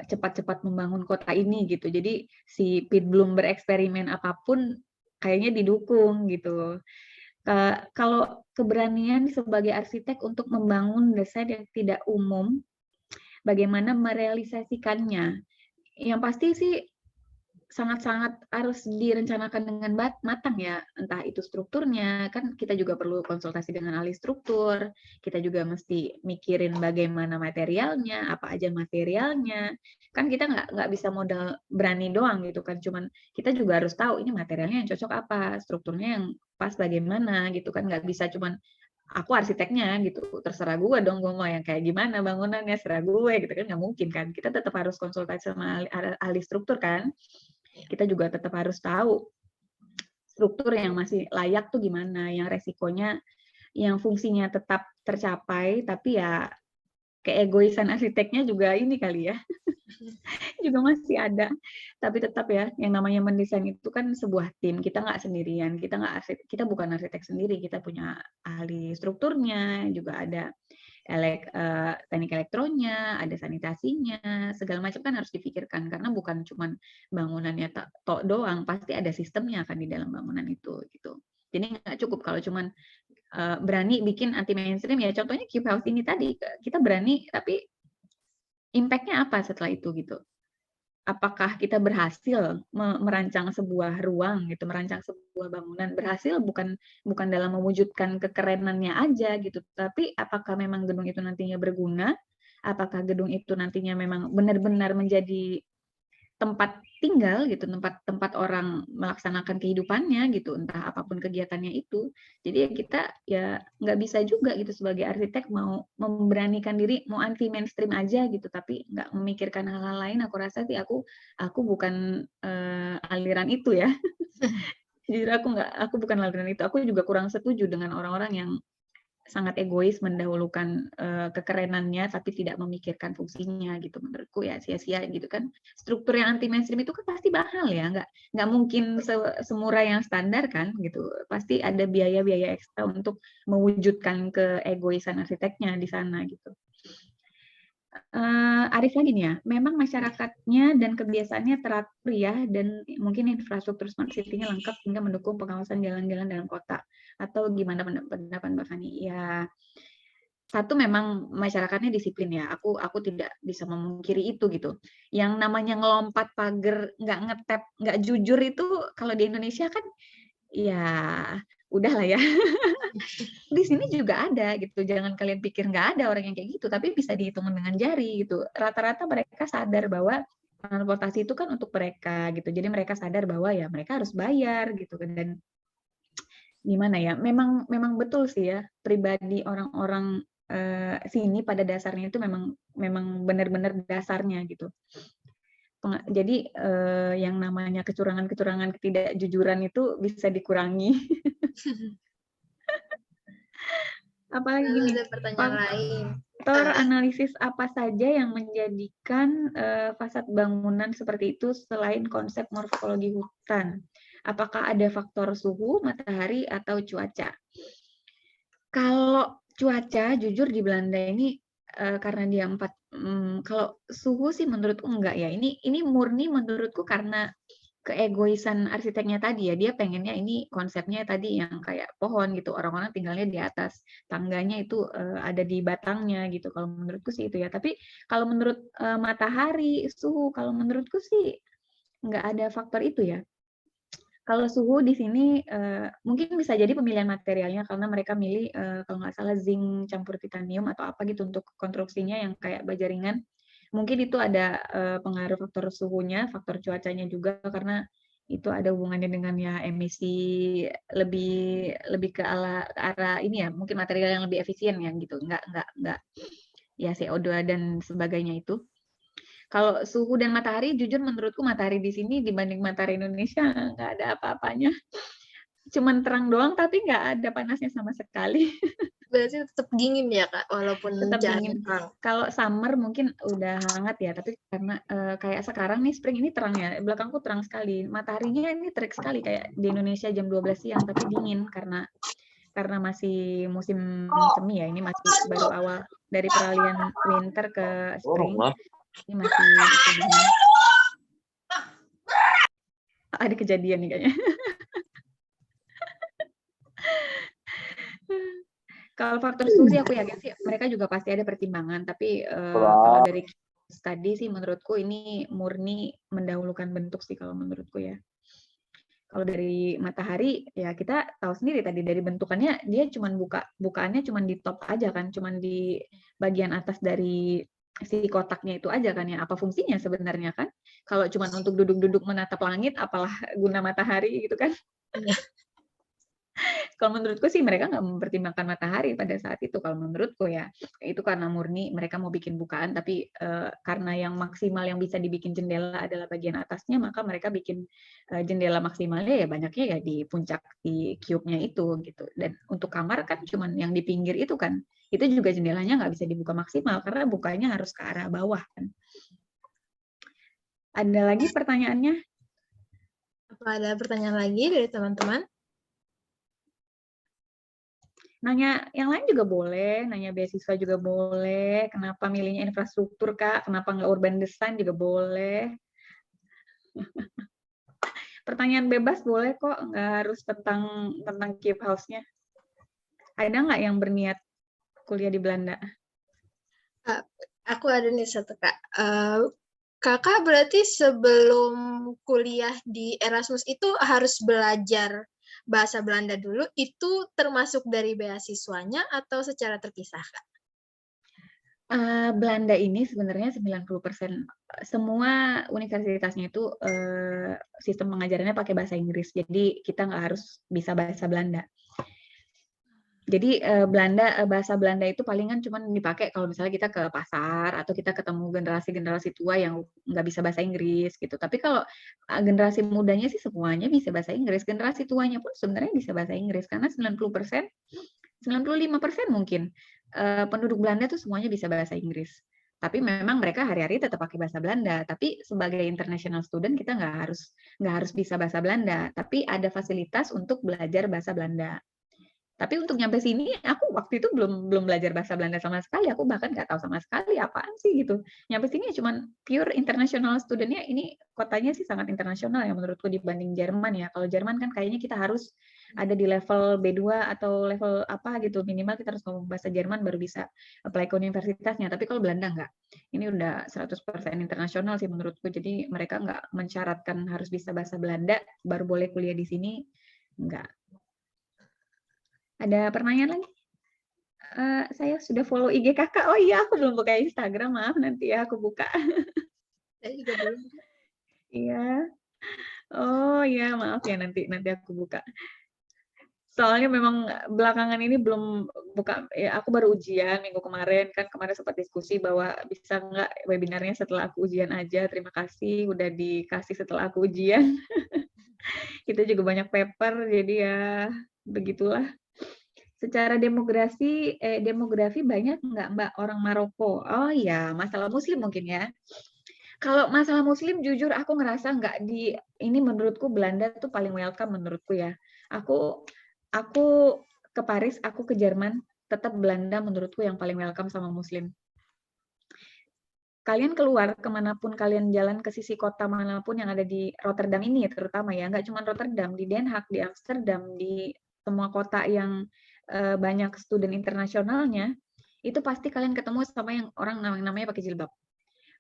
cepat-cepat membangun kota ini gitu. Jadi si Piet Blum bereksperimen apapun kayaknya didukung gitu. Kalau keberanian sebagai arsitek untuk membangun desain yang tidak umum, bagaimana merealisasikannya? Yang pasti sih sangat-sangat harus direncanakan dengan matang ya, entah itu strukturnya, kan kita juga perlu konsultasi dengan ahli struktur, kita juga mesti mikirin bagaimana materialnya, apa aja materialnya, kan kita nggak bisa modal berani doang gitu kan, cuman kita juga harus tahu ini materialnya yang cocok apa, strukturnya yang pas bagaimana gitu kan, nggak bisa cuman aku arsiteknya gitu, terserah gue dong, gue mau yang kayak gimana bangunannya, serah gue gitu kan, nggak mungkin kan. Kita tetap harus konsultasi sama ahli struktur kan. Kita juga tetap harus tahu struktur yang masih layak tuh gimana, yang resikonya, yang fungsinya tetap tercapai, tapi ya keegoisan arsiteknya juga ini kali ya, juga masih ada. Tapi tetap ya, yang namanya mendesain itu kan sebuah tim, kita nggak sendirian, kita bukan arsitek sendiri, kita punya ahli strukturnya, juga ada teknik elektronnya, ada sanitasinya, segala macam kan harus dipikirkan, karena bukan cuma bangunannya tok doang, pasti ada sistemnya kan di dalam bangunan itu gitu. Jadi nggak cukup kalau cuman berani bikin anti mainstream, ya contohnya Cube House ini tadi, kita berani tapi impact-nya apa setelah itu gitu. Apakah kita berhasil merancang sebuah ruang gitu, merancang sebuah bangunan, berhasil bukan dalam mewujudkan kekerenannya aja gitu, tapi apakah memang gedung itu nantinya berguna, apakah gedung itu nantinya memang benar-benar menjadi tempat tinggal gitu, tempat orang melaksanakan kehidupannya gitu, entah apapun kegiatannya itu. Jadi ya kita ya nggak bisa juga gitu sebagai arsitek mau memberanikan diri mau anti mainstream aja gitu, tapi nggak memikirkan hal-hal lain. Aku rasa sih aku bukan aliran itu ya. Jujur aku bukan aliran itu. Aku juga kurang setuju dengan orang-orang yang sangat egois mendahulukan kekerenannya tapi tidak memikirkan fungsinya gitu. Menurutku ya sia-sia gitu kan. Struktur yang anti mainstream itu kan pasti mahal ya, nggak mungkin semurah yang standar kan gitu. Pasti ada biaya-biaya ekstra untuk mewujudkan keegoisan arsiteknya di sana gitu. Arif lagi nih ya, memang masyarakatnya dan kebiasaannya teratur ya, dan mungkin infrastruktur smart city-nya lengkap hingga mendukung pengawasan jalan-jalan dalam kota. Atau gimana pendapat Mbak Fani? Ya, satu memang masyarakatnya disiplin ya, aku tidak bisa memungkiri itu gitu. Yang namanya ngelompat pagar, nggak ngetap, nggak jujur itu kalau di Indonesia kan ya udahlah ya. Di sini juga ada gitu, jangan kalian pikir nggak ada orang yang kayak gitu, tapi bisa dihitung dengan jari gitu. Rata-rata mereka sadar bahwa transportasi itu kan untuk mereka gitu, jadi mereka sadar bahwa ya mereka harus bayar gitu kan. Dan gimana ya, memang betul sih ya, pribadi orang-orang sini pada dasarnya itu memang benar-benar dasarnya gitu. Jadi yang namanya kecurangan-kecurangan, ketidakjujuran itu bisa dikurangi. Apalagi gini, ada pertanyaan lain. Faktor analisis apa saja yang menjadikan fasad bangunan seperti itu selain konsep morfologi hutan? Apakah ada faktor suhu, matahari, atau cuaca? Kalau cuaca, jujur di Belanda ini karena dia kalau suhu sih menurutku enggak ya. Ini murni menurutku karena keegoisan arsiteknya tadi ya, dia pengennya ini konsepnya tadi yang kayak pohon gitu, orang-orang tinggalnya di atas, tangganya itu ada di batangnya gitu. Kalau menurutku sih itu ya. Tapi kalau menurut matahari, suhu, kalau menurutku sih nggak ada faktor itu ya. Kalau suhu di sini mungkin bisa jadi pemilihan materialnya, karena mereka milih kalau nggak salah zinc campur titanium atau apa gitu untuk konstruksinya yang kayak baja ringan. Mungkin itu ada pengaruh faktor suhunya, faktor cuacanya juga, karena itu ada hubungannya dengan ya emisi lebih ke arah ini ya, mungkin material yang lebih efisien ya gitu, nggak ya CO2 dan sebagainya itu. Kalau suhu dan matahari, jujur menurutku matahari di sini dibanding matahari Indonesia nggak ada apa-apanya. Cuman terang doang, tapi nggak ada panasnya sama sekali. Berarti tetap dingin ya Kak, walaupun tetap dingin. terang. Kalau summer mungkin udah hangat ya, tapi karena kayak sekarang nih spring ini terang ya, belakangku terang sekali. Mataharinya ini terik sekali kayak di Indonesia jam 12 siang, tapi dingin karena masih musim semi ya. Ini masih baru awal dari peralihan winter ke spring. Ini masih dingin. Ada kejadian nih kayaknya. Kalau faktor suhu sih aku yakin sih mereka juga pasti ada pertimbangan, tapi kalau dari tadi sih menurutku ini murni mendahulukan bentuk sih kalau menurutku ya. Kalau dari matahari ya kita tahu sendiri tadi dari bentukannya, dia cuman bukaannya cuman di top aja kan, cuman di bagian atas dari si kotaknya itu aja kan ya. Apa fungsinya sebenarnya kan? Kalau cuman untuk duduk-duduk menatap langit, apalah guna matahari gitu kan? Kalau menurutku sih mereka nggak mempertimbangkan matahari pada saat itu. Kalau menurutku ya, itu karena murni mereka mau bikin bukaan, tapi karena yang maksimal yang bisa dibikin jendela adalah bagian atasnya, maka mereka bikin jendela maksimalnya ya banyaknya ya di puncak di cube-nya itu gitu. Dan untuk kamar kan cuman yang di pinggir itu kan, itu juga jendelanya nggak bisa dibuka maksimal karena bukanya harus ke arah bawah kan. Ada lagi pertanyaannya? Apa ada pertanyaan lagi dari teman-teman? Nanya yang lain juga boleh, nanya beasiswa juga boleh, kenapa milihnya infrastruktur Kak, kenapa nggak urban design juga boleh. Pertanyaan bebas boleh kok, nggak harus tentang keep house-nya. Ada nggak yang berniat kuliah di Belanda? Aku ada nih satu Kak. Kakak berarti sebelum kuliah di Erasmus itu harus belajar bahasa Belanda dulu, itu termasuk dari beasiswanya atau secara terpisah, Kak? Belanda ini sebenarnya 90% semua universitasnya itu sistem pengajarannya pakai bahasa Inggris, jadi kita nggak harus bisa bahasa Belanda. Jadi bahasa Belanda itu palingan cuma dipakai kalau misalnya kita ke pasar atau kita ketemu generasi-generasi tua yang nggak bisa bahasa Inggris gitu. Tapi kalau generasi mudanya sih semuanya bisa bahasa Inggris. Generasi tuanya pun sebenarnya bisa bahasa Inggris karena 90%, 95% mungkin penduduk Belanda tuh semuanya bisa bahasa Inggris. Tapi memang mereka hari-hari tetap pakai bahasa Belanda. Tapi sebagai international student kita nggak harus bisa bahasa Belanda. Tapi ada fasilitas untuk belajar bahasa Belanda. Tapi untuk nyampe sini, aku waktu itu belum belajar bahasa Belanda sama sekali. Aku bahkan nggak tahu sama sekali apaan sih gitu. Nyampe sini cuman pure international student-nya. Ini kotanya sih sangat internasional ya menurutku dibanding Jerman ya. Kalau Jerman kan kayaknya kita harus ada di level B2 atau level apa gitu. Minimal kita harus ngomong bahasa Jerman baru bisa apply ke universitasnya. Tapi kalau Belanda nggak. Ini udah 100% internasional sih menurutku. Jadi mereka nggak mensyaratkan harus bisa bahasa Belanda baru boleh kuliah di sini. Nggak. Ada pertanyaan lagi? Saya sudah follow IG kakak. Oh iya, aku belum buka Instagram. Maaf, nanti ya aku buka. Saya juga belum. Iya. Oh iya, maaf ya nanti aku buka. Soalnya memang belakangan ini belum buka. Ya, aku baru ujian minggu kemarin kan. Kemarin sempat diskusi bahwa bisa nggak webinarnya setelah aku ujian aja. Terima kasih udah dikasih setelah aku ujian. Kita juga banyak paper, jadi ya begitulah. Secara demografi banyak nggak Mbak orang Maroko? Oh ya, masalah Muslim mungkin ya. Kalau masalah Muslim, jujur aku ngerasa nggak ini menurutku Belanda tuh paling welcome menurutku ya. Aku ke Paris, aku ke Jerman, tetap Belanda menurutku yang paling welcome sama Muslim. Kalian keluar kemanapun kalian jalan ke sisi kota manapun yang ada di Rotterdam ini terutama ya, nggak cuma Rotterdam, di Den Haag, di Amsterdam, di semua kota yang banyak student internasionalnya, itu pasti kalian ketemu sama yang orang namanya pakai jilbab.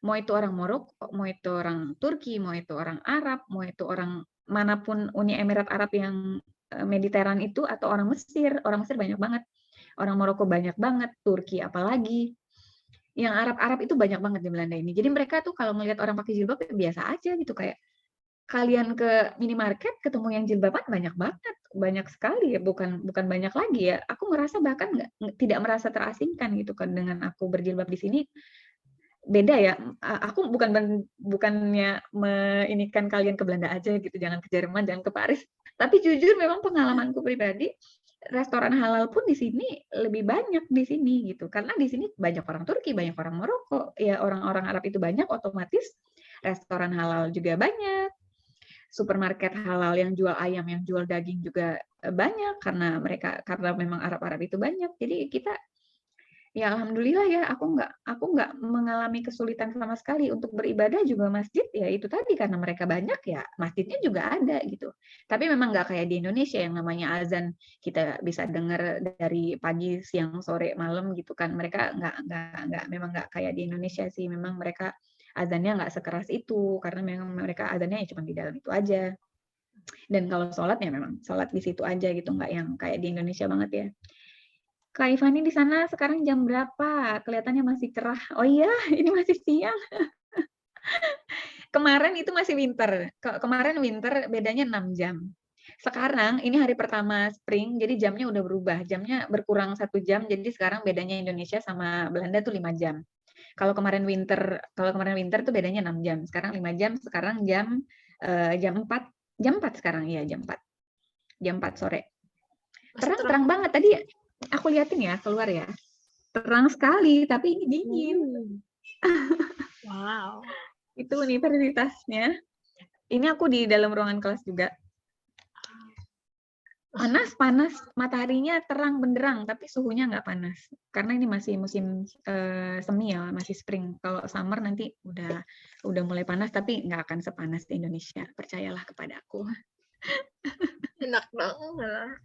Mau itu orang Maroko, mau itu orang Turki, mau itu orang Arab, mau itu orang manapun Uni Emirat Arab yang Mediteran itu, atau orang Mesir banyak banget, orang Maroko banyak banget, Turki apalagi. Yang Arab-Arab itu banyak banget di Belanda ini. Jadi mereka tuh kalau melihat orang pakai jilbab biasa aja gitu, kayak kalian ke minimarket ketemu yang jilbaban banyak banget, banyak sekali ya, bukan banyak lagi ya. Aku merasa bahkan tidak merasa terasingkan gitu kan dengan aku berjilbab di sini. Beda ya. Aku bukannya meinikan kalian ke Belanda aja gitu, jangan ke Jerman, jangan ke Paris. Tapi jujur memang pengalamanku pribadi, restoran halal pun di sini lebih banyak di sini gitu. Karena di sini banyak orang Turki, banyak orang Maroko, ya orang-orang Arab itu banyak, otomatis restoran halal juga banyak. Supermarket halal yang jual ayam, yang jual daging juga banyak karena memang Arab-Arab itu banyak. Jadi kita ya alhamdulillah ya, aku nggak mengalami kesulitan sama sekali untuk beribadah juga. Masjid ya itu tadi karena mereka banyak ya, masjidnya juga ada gitu. Tapi memang nggak kayak di Indonesia yang namanya azan kita bisa dengar dari pagi, siang, sore, malam gitu kan. Mereka memang nggak kayak di Indonesia sih. Memang mereka azannya nggak sekeras itu karena memang mereka azannya cuma di dalam itu aja. Dan kalau sholat ya memang sholat di situ aja gitu, nggak yang kayak di Indonesia banget ya. Kak Ivani di sana sekarang jam berapa? Kelihatannya masih cerah. Oh iya, ini masih siang. Kemarin itu masih winter. Kemarin winter bedanya 6 jam. Sekarang ini hari pertama spring, jadi jamnya udah berubah. Jamnya berkurang 1 jam, jadi sekarang bedanya Indonesia sama Belanda tuh 5 jam. Kalau kemarin winter tuh bedanya 6 jam. Sekarang 5 jam, sekarang jam 4 sekarang ya, jam 4 sore. Terang banget tadi aku liatin ya keluar ya. Terang sekali, tapi ini dingin. Wow. Itu universitasnya. Ini aku di dalam ruangan kelas juga. Panas, mataharinya terang benderang, tapi suhunya nggak panas. Karena ini masih musim semi ya, masih spring. Kalau summer nanti udah mulai panas, tapi nggak akan sepanas di Indonesia. Percayalah kepada aku. Enak banget.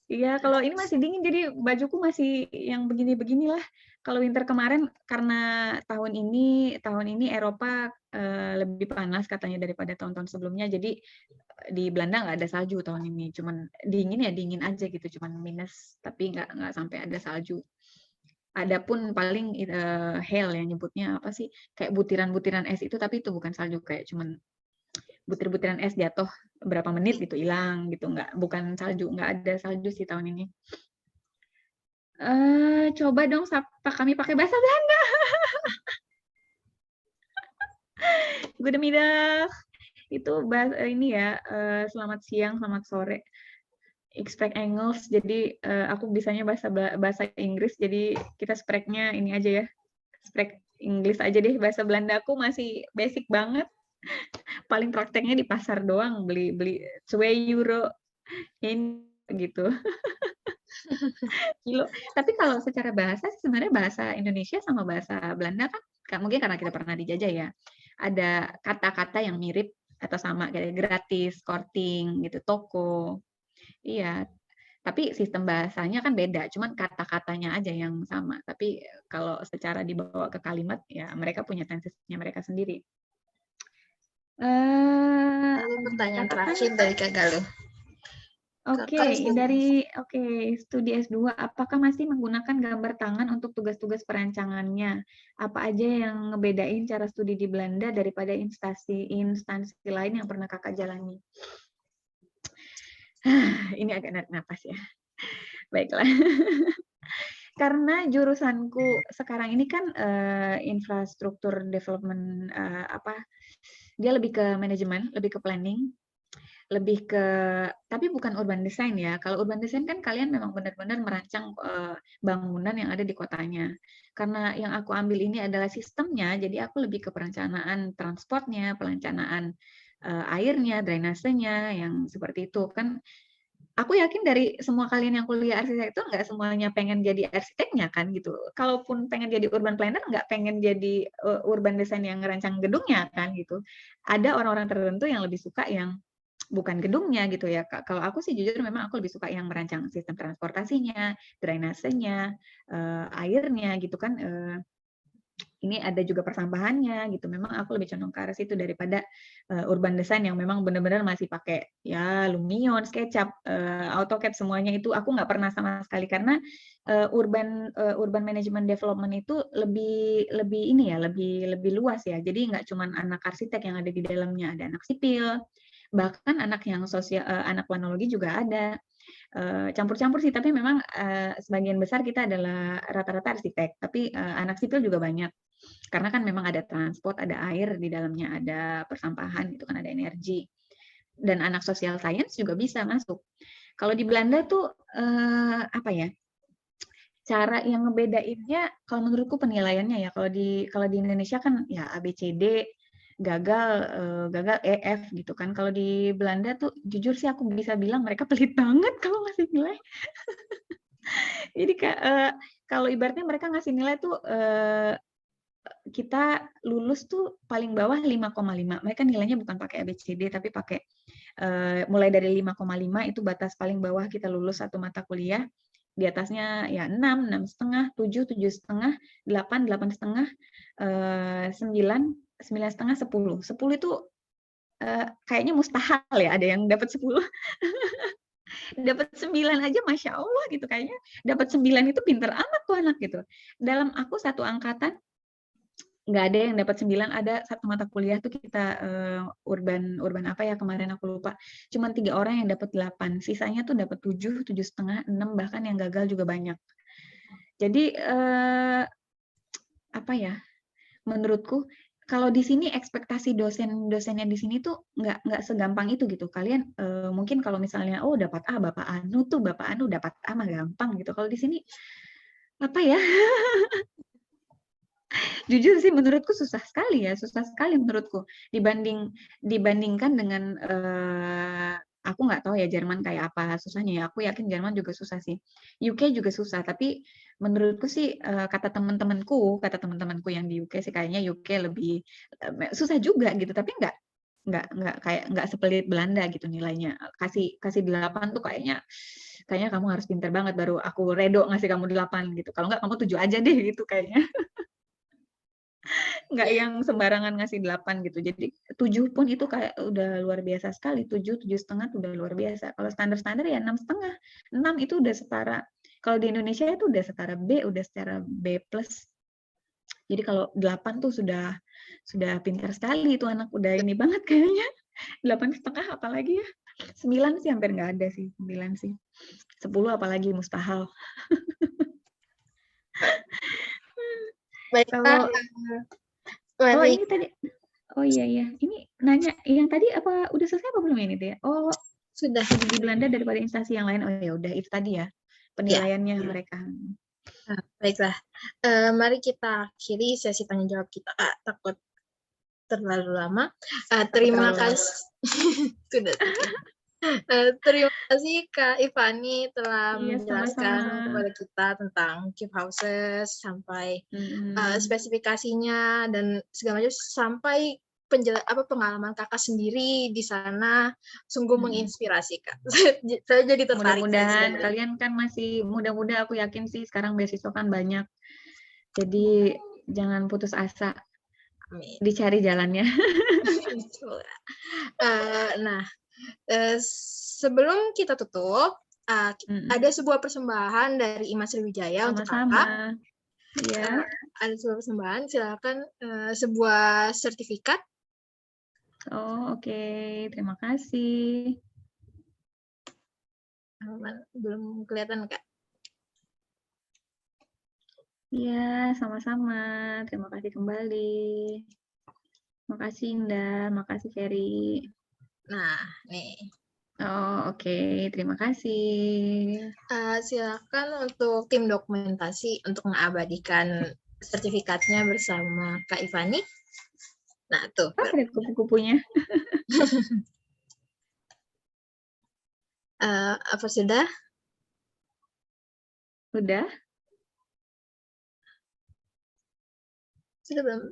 Iya, kalau ini masih dingin, jadi bajuku masih yang begini-beginilah. Kalau winter kemarin, karena tahun ini Eropa lebih panas katanya daripada tahun-tahun sebelumnya, jadi di Belanda nggak ada salju tahun ini, cuman dingin ya dingin aja gitu, cuman minus, tapi nggak sampai ada salju. Adapun paling hail yang nyebutnya apa sih, kayak butiran-butiran es itu, tapi itu bukan salju, kayak cuman butir-butiran es jatuh berapa menit gitu hilang gitu, bukan salju, nggak ada salju sih tahun ini. Coba dong sapa kami pakai bahasa Belanda. Goedemiddag. Itu ini ya, selamat siang, selamat sore. Ik spreek Engels, jadi aku bisanya bahasa Inggris, jadi kita spreknya ini aja ya, sprek Inggris aja deh. Bahasa Belanda aku masih basic banget. Paling prakteknya di pasar doang, beli 2 euro ini gitu. Kilo. Tapi kalau secara bahasa sebenarnya bahasa Indonesia sama bahasa Belanda kan mungkin karena kita pernah dijajah ya, ada kata-kata yang mirip atau sama, kayak gratis, korting gitu, toko. Iya. Tapi sistem bahasanya kan beda, cuman kata-katanya aja yang sama. Tapi kalau secara dibawa ke kalimat ya mereka punya tensinya mereka sendiri. Pertanyaan terakhir dari Kak Galuh. Oke, studi S2, apakah masih menggunakan gambar tangan untuk tugas-tugas perancangannya? Apa aja yang ngebedain cara studi di Belanda daripada instansi lain yang pernah kakak jalani? Ini agak narik napas ya. Baiklah. Karena jurusanku sekarang ini kan infrastruktur development, dia lebih ke manajemen, lebih ke planning, lebih ke, tapi bukan urban design ya. Kalau urban design kan kalian memang benar-benar merancang bangunan yang ada di kotanya. Karena yang aku ambil ini adalah sistemnya, jadi aku lebih ke perencanaan transportnya, perencanaan airnya, drainasenya, yang seperti itu kan. Aku yakin dari semua kalian yang kuliah arsitektur nggak semuanya pengen jadi arsiteknya kan gitu. Kalaupun pengen jadi urban planner nggak pengen jadi urban design yang ngerancang gedungnya kan gitu. Ada orang-orang tertentu yang lebih suka yang bukan gedungnya gitu ya. Kalau aku sih jujur memang aku lebih suka yang merancang sistem transportasinya, drainasenya, airnya gitu kan. Ini ada juga persampahannya gitu. Memang aku lebih condong ke arah situ daripada urban design yang memang benar-benar masih pakai ya Lumion, SketchUp, AutoCAD, semuanya itu aku nggak pernah sama sekali, karena urban management development itu lebih ini ya, lebih luas ya. Jadi nggak cuma anak arsitek yang ada di dalamnya, ada anak sipil, bahkan anak yang anak planologi juga ada. Campur-campur sih, tapi memang sebagian besar kita adalah rata-rata arsitek, tapi anak sipil juga banyak. Karena kan memang ada transport, ada air di dalamnya, ada persampahan, itu kan ada energi. Dan anak social science juga bisa masuk. Kalau di Belanda tuh apa ya? Cara yang ngebedainnya kalau menurutku penilaiannya ya, kalau di Indonesia kan ya ABCD, gagal EF gitu kan. Kalau di Belanda tuh jujur sih aku bisa bilang mereka pelit banget kalau ngasih nilai. Jadi kalau ibaratnya mereka ngasih nilai tuh kita lulus tuh paling bawah 5,5. Mereka nilainya bukan pakai ABCD tapi pakai mulai dari 5,5 itu batas paling bawah kita lulus satu mata kuliah. Di atasnya ya 6, 6,5, 7, 7,5, 8, 8,5, 9, 9,5, 10. 10 itu kayaknya mustahil ya ada yang dapat 10. Dapat 9 aja Masya Allah gitu, kayaknya dapat 9 itu pinter amat tuh anak gitu. Dalam aku satu angkatan nggak ada yang dapat 9, ada satu mata kuliah tuh kita urban apa ya kemarin aku lupa, cuman 3 orang yang dapat 8, sisanya tuh dapat 7, 7,5, 6, bahkan yang gagal juga banyak. Jadi apa ya, menurutku kalau di sini ekspektasi dosennya di sini tuh nggak segampang itu gitu. Kalian mungkin kalau misalnya dapat A, Bapak Anu dapat A mah gampang gitu. Kalau di sini apa ya? Jujur sih menurutku susah sekali menurutku dibandingkan dengan aku nggak tahu ya Jerman kayak apa susahnya ya. Aku yakin Jerman juga susah sih. UK juga susah, tapi menurutku sih kata teman-temanku yang di UK sih kayaknya UK lebih susah juga gitu, tapi nggak sepelit Belanda gitu nilainya. Kasih 8 tuh kayaknya kamu harus pintar banget baru aku redo ngasih kamu 8 gitu. Kalau nggak kamu 7 aja deh gitu kayaknya. Nggak yang sembarangan ngasih 8 gitu. Jadi 7 pun itu kayak udah luar biasa sekali. 7, 7,5 udah luar biasa. Kalau standar-standar ya 6,5. 6 itu udah setara. Kalau di Indonesia itu udah setara B, udah setara B+. Jadi kalau 8 tuh sudah pintar sekali itu anak, udah ini banget kayaknya. 8,5 apalagi ya. 9 sih hampir nggak ada sih, 9 sih. 10 apalagi mustahil. Baiklah. Ini tadi. Oh iya. Ini nanya yang tadi apa udah selesai apa belum ini tuh ya? Oh, sudah di Belanda daripada instansi yang lain. Oh ya udah itu tadi ya penilaiannya mereka. Nah, baiklah. Mari kita akhiri sesi tanya jawab kita. Takut terlalu lama. Terima kasih. Sudah. Terima kasih Kak Ivani telah menjelaskan kepada kita tentang cube houses sampai spesifikasinya dan segala macam sampai pengalaman Kakak sendiri di sana sungguh menginspirasi Kak. Saya jadi tertarik. Mudah-mudahan kalian kan masih muda-muda, aku yakin sih sekarang beasiswa kan banyak. Jadi jangan putus asa. Amin. Dicari jalannya. Nah, sebelum kita tutup, ada sebuah persembahan dari Imas Sriwijaya untuk Kakak. Ya. Ada sebuah persembahan, silakan sebuah sertifikat. Oh, oke. Terima kasih. Belum kelihatan, Kak. Iya, sama-sama. Terima kasih kembali. Makasih Indah, makasih Ferry. Nah, nih. Oh, oke. Terima kasih. Silakan untuk tim dokumentasi untuk mengabadikan sertifikatnya bersama Kak Ivani. Nah, tuh. Ada kupu-kupunya. Apa sudah? Sudah? Sudah belum?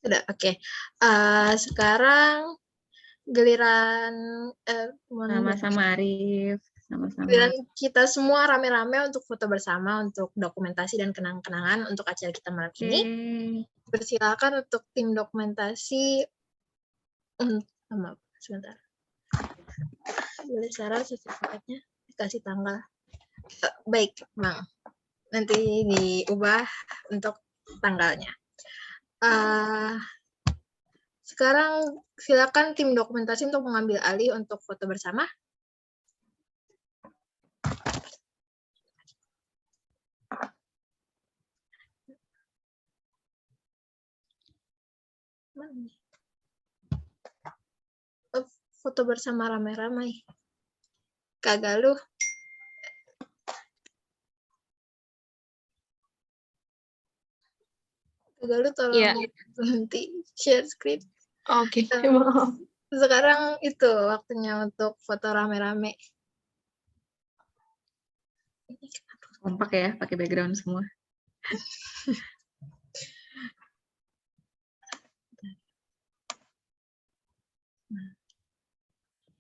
Sudah, oke. Sekarang giliran sama-sama Arif, sama-sama. Giliran kita semua rame-rame untuk foto bersama untuk dokumentasi dan kenang-kenangan untuk acara kita malam ini. Persilakan untuk tim dokumentasi sebentar. Boleh saran sertifikatnya dikasih tanggal. Baik, Bang. Nanti diubah untuk tanggalnya. Sekarang silakan tim dokumentasi untuk mengambil alih untuk foto bersama. Foto bersama ramai-ramai. Kak Galuh. Lalu tolong berhenti share screen. Oke, maaf. Sekarang itu waktunya untuk foto rame-rame. Kompak ya, pakai background semua.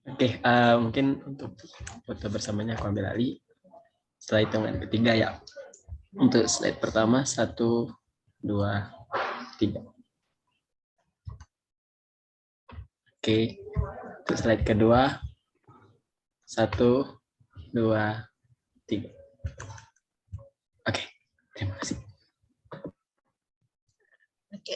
Oke, mungkin untuk foto bersamanya aku ambil alih. Setelah hitungan ketiga ya. Untuk slide pertama 1, 2, 3. Oke, untuk slide kedua 1, 2, 3. Oke, terima kasih. Oke.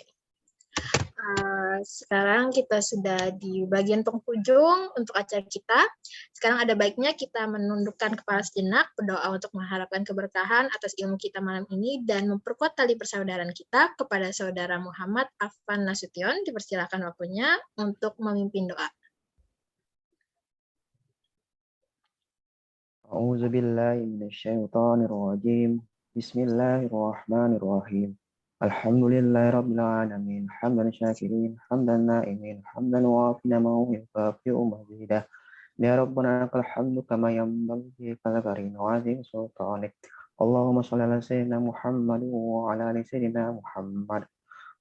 Sekarang kita sudah di bagian penghujung untuk acara kita. Sekarang ada baiknya kita menundukkan kepala sejenak, berdoa untuk mengharapkan keberkahan atas ilmu kita malam ini dan memperkuat tali persaudaraan kita kepada saudara Muhammad Afan Nasution. Dipersilakan waktunya untuk memimpin doa. A'udzu billahi minasyaitonir rajim. Bismillahirrahmanirrahim. Alhamdulillahirabbil alamin. Hamdan syakirin, hamdan na'imin, hamdan wafina mawin kafi'u mazidah. Ya Rabbana lakal hamdu kama yanbaghi li karim wa azim sultanik. Allahumma shalli ala sayyidina Muhammad wa ala ali sayyidina Muhammad.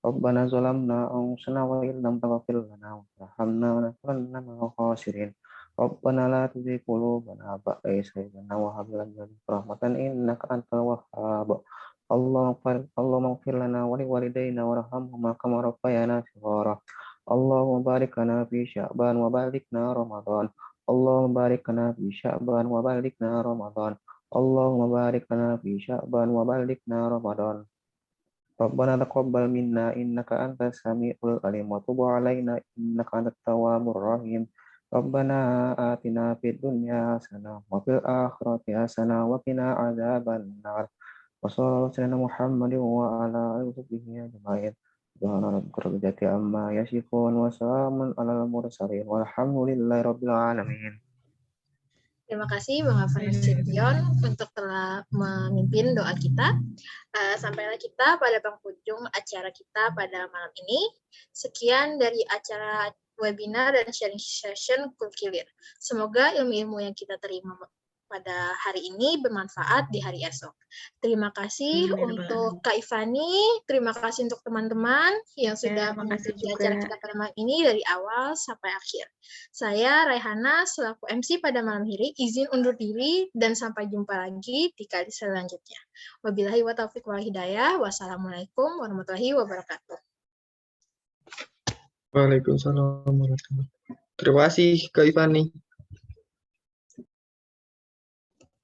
Rabbana zalamna anfusana wa illam taghfir lana wa tarhamna lanakunanna minal khasirin. Rabbana la tuzigh qulubana ba'da idh hadaytana wa hab lana min rahmatan innaka antal wahhab. Allahumma ighfir lana wa liwalidayna warhamhuma kama rabbayana shighara. Allahumma barik lana fi Sya'ban wa balighna Ramadan. Allahumma barik lana fi Sya'ban wa balighna Ramadan. Allahumma barik lana fi Sya'ban wa balighna Ramadan. Rabbana taqabbal minna innaka antas samiul alim wa tub 'alaina innaka antat tawwabur rahim. Rabbana atina fid dunya hasanah wa fil akhirati hasanah wa qina adzabannar. Wa sallallahu ala Muhammadin wa ala alihi wa sahbihi ajma'in. Subhana rabbika rabbil izzati amma yasifun wa salamun alal mursalin walhamdulillahi rabbil alamin. Terima kasih Bang Afan Nasution untuk telah memimpin doa kita. Sampailah kita pada penghujung acara kita pada malam ini. Sekian dari acara webinar dan sharing session Kulkilir. Semoga ilmu-ilmu yang kita terima pada hari ini bermanfaat di hari esok. Terima kasih untuk Kak Ivani, terima kasih untuk teman-teman yang sudah mengikuti acara kita pada malam ini dari awal sampai akhir. Saya Raihana selaku MC pada malam hari izin undur diri dan sampai jumpa lagi di kali selanjutnya. Wabillahi wa taufiq wal hidayah. Wassalamualaikum warahmatullahi wabarakatuh. Waalaikumsalam warahmatullahi wabarakatuh. Terima kasih Kak Ivani.